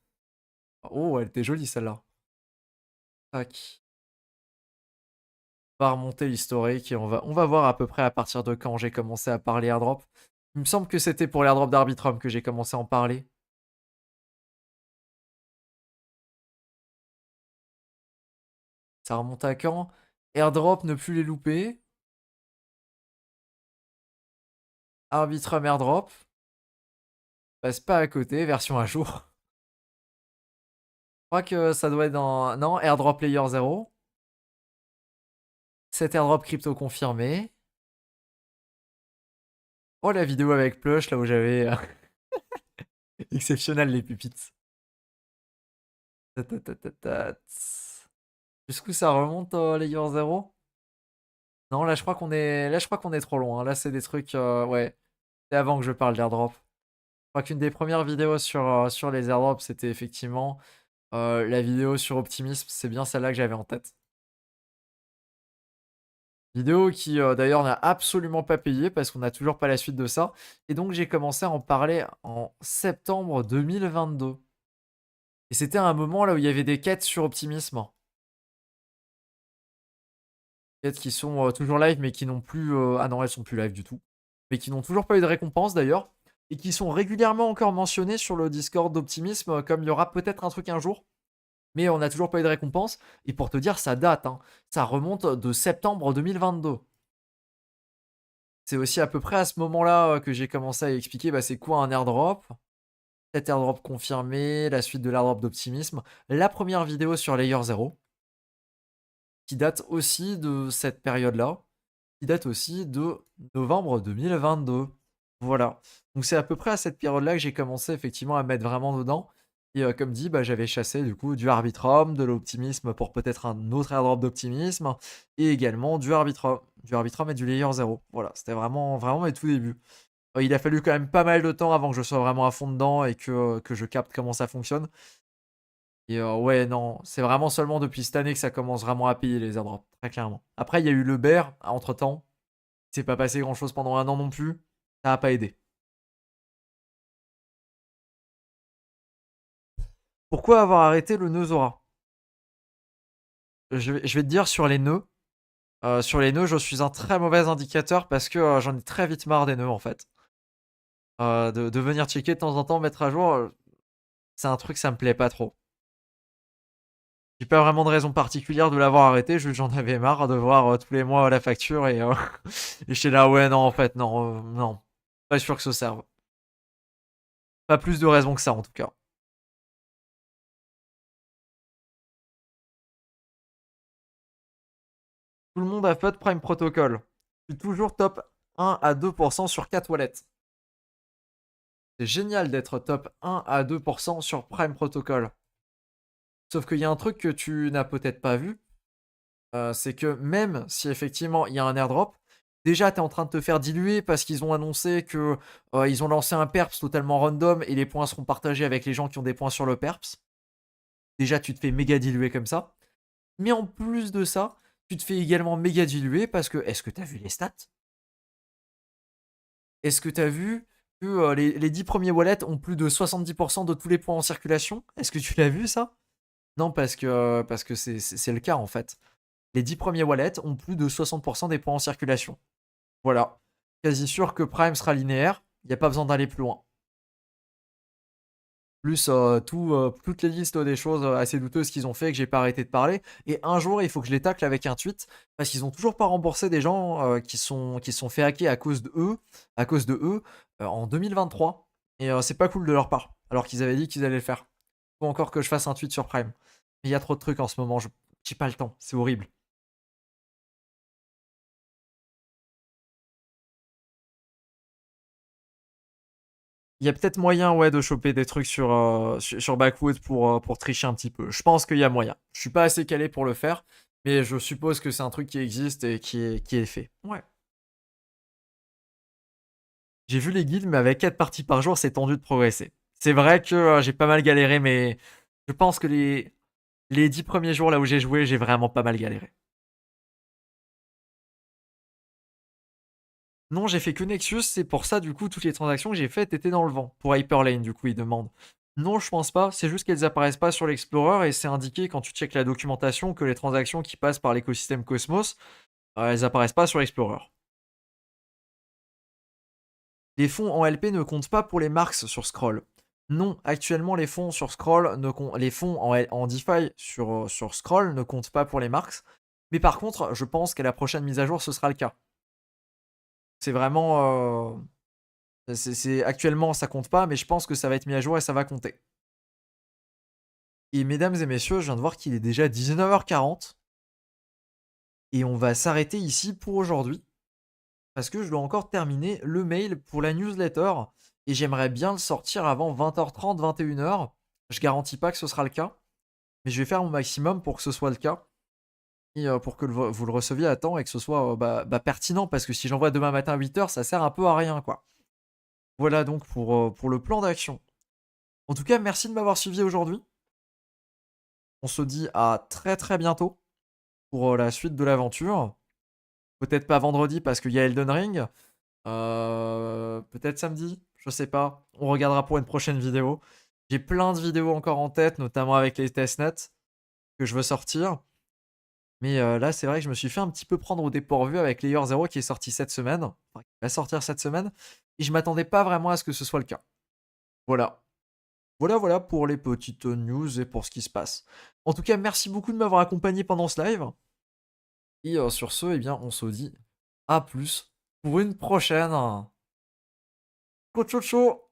Oh, elle était jolie celle-là. Tac. On va remonter l'historique et on va voir à peu près à partir de quand j'ai commencé à parler airdrop. Il me semble que c'était pour l'airdrop d'Arbitrum que j'ai commencé à en parler. Ça remonte à quand? Airdrop, ne plus les louper. Arbitrum airdrop. Passe pas à côté, version à jour. Je crois que ça doit être dans. Non, airdrop layer 0. Cet airdrop crypto confirmé. Oh, la vidéo avec Plush, là où j'avais. Exceptionnel les pupites. Tatatatat. Jusqu'où ça remonte, layer 0? Non, là je crois qu'on est. Là je crois qu'on est trop loin. Là c'est des trucs. Ouais. C'est avant que je parle d'airdrop. Je crois qu'une des premières vidéos sur les airdrops, c'était effectivement la vidéo sur Optimisme. C'est bien celle-là que j'avais en tête. Vidéo qui d'ailleurs n'a absolument pas payé parce qu'on n'a toujours pas la suite de ça. Et donc j'ai commencé à en parler en septembre 2022. Et c'était un moment là où il y avait des quêtes sur Optimisme. Quêtes qui sont toujours live mais qui n'ont plus... Ah non, elles sont plus live du tout. Mais qui n'ont toujours pas eu de récompense d'ailleurs. Et qui sont régulièrement encore mentionnées sur le Discord d'Optimisme comme il y aura peut-être un truc un jour. Mais on n'a toujours pas eu de récompense. Et pour te dire, ça date. Hein. Ça remonte de septembre 2022. C'est aussi à peu près à ce moment-là que j'ai commencé à expliquer bah, c'est quoi un airdrop. Cet airdrop confirmé, la suite de l'airdrop d'optimisme. La première vidéo sur Layer 0, qui date aussi de cette période-là, qui date aussi de novembre 2022. Voilà. Donc c'est à peu près à cette période-là que j'ai commencé effectivement à mettre vraiment dedans. Et comme dit, bah, j'avais chassé du coup du Arbitrum, de l'optimisme pour peut-être un autre airdrop d'optimisme, et également du Arbitrum et du Layer 0. Voilà, c'était vraiment, vraiment mes tout débuts. Il a fallu quand même pas mal de temps avant que je sois vraiment à fond dedans et que je capte comment ça fonctionne. Et ouais, non, c'est vraiment seulement depuis cette année que ça commence vraiment à payer les airdrops, très clairement. Après, il y a eu le bear entre temps. C'est pas passé grand chose pendant un an non plus. Ça a pas aidé. Pourquoi avoir arrêté le nœud Zora? Je vais te dire sur les nœuds. Sur les nœuds, je suis un très mauvais indicateur parce que j'en ai très vite marre des nœuds en fait. De venir checker de temps en temps, mettre à jour, c'est un truc, ça me plaît pas trop. J'ai pas vraiment de raison particulière de l'avoir arrêté, j'en avais marre de voir tous les mois la facture et, et j'étais là, ouais, non, en fait, non, non, pas sûr que ça serve. Pas plus de raison que ça en tout cas. Tout le monde a FUD Prime Protocol. Je suis toujours top 1 à 2% sur 4 wallets. C'est génial d'être top 1 à 2% sur Prime Protocol. Sauf qu'il y a un truc que tu n'as peut-être pas vu, C'est que même si effectivement il y a un airdrop, déjà tu es en train de te faire diluer parce qu'ils ont annoncé que, ils ont lancé un perps totalement random et les points seront partagés avec les gens qui ont des points sur le perps. Déjà tu te fais méga diluer comme ça. Mais en plus de ça, tu te fais également méga diluer parce que est-ce que tu as vu les stats? Est-ce que tu as vu que, les 10 premiers wallets ont plus de 70 de tous les points en circulation? Est-ce que tu l'as vu ça? Non parce que c'est le cas en fait. Les 10 premiers wallets ont plus de 60 des points en circulation. Voilà. Quasi sûr que Prime sera linéaire, il y a pas besoin d'aller plus loin. Plus, toutes les listes des choses, assez douteuses qu'ils ont fait que j'ai pas arrêté de parler et un jour, il faut que je les tacle avec un tweet parce qu'ils ont toujours pas remboursé des gens, qui se sont fait hacker à cause de eux, en 2023 et c'est pas cool de leur part, alors qu'ils avaient dit qu'ils allaient le faire. Faut encore que je fasse un tweet sur Prime. Mais il y a trop de trucs en ce moment, j'ai pas le temps, c'est horrible. Il y a peut-être moyen, ouais, de choper des trucs sur Backwood pour tricher un petit peu. Je pense qu'il y a moyen. Je suis pas assez calé pour le faire, mais je suppose que c'est un truc qui existe et qui est fait. Ouais. J'ai vu les guildes, mais avec 4 parties par jour, c'est tendu de progresser. C'est vrai que j'ai pas mal galéré, mais je pense que les 10 premiers jours là où j'ai joué, j'ai vraiment pas mal galéré. Non, j'ai fait que Nexus, c'est pour ça, du coup, toutes les transactions que j'ai faites étaient dans le vent. Pour Hyperlane, du coup, ils demandent. Non, je pense pas, c'est juste qu'elles apparaissent pas sur l'Explorer et c'est indiqué quand tu checkes la documentation que les transactions qui passent par l'écosystème Cosmos, elles apparaissent pas sur l'Explorer. Les fonds en LP ne comptent pas pour les marks sur Scroll. Non, actuellement, les fonds sur Scroll, les fonds en DeFi sur Scroll ne comptent pas pour les marks. Mais par contre, je pense qu'à la prochaine mise à jour, ce sera le cas. C'est vraiment. Actuellement, ça compte pas, mais je pense que ça va être mis à jour et ça va compter. Et mesdames et messieurs, je viens de voir qu'il est déjà 19h40 et on va s'arrêter ici pour aujourd'hui parce que je dois encore terminer le mail pour la newsletter et j'aimerais bien le sortir avant 20h30, 21h. Je garantis pas que ce sera le cas, mais je vais faire mon maximum pour que ce soit le cas et pour que vous le receviez à temps et que ce soit pertinent parce que si j'envoie demain matin à 8h, ça sert un peu à rien quoi. Voilà donc pour le plan d'action. En tout cas, merci de m'avoir suivi aujourd'hui. On se dit à très très bientôt pour la suite de l'aventure. Peut-être pas vendredi parce qu'il y a Elden Ring. Peut-être samedi, je sais pas. On regardera pour une prochaine vidéo. J'ai plein de vidéos encore en tête, notamment avec les testnets que je veux sortir. Mais là, c'est vrai que je me suis fait un petit peu prendre au dépourvu avec Layer Zero qui est sorti cette semaine. Enfin, qui va sortir cette semaine. Et je m'attendais pas vraiment à ce que ce soit le cas. Voilà. Voilà pour les petites news et pour ce qui se passe. En tout cas, merci beaucoup de m'avoir accompagné pendant ce live. Et sur ce, eh bien, on se dit à plus pour une prochaine. Ciao, ciao, ciao.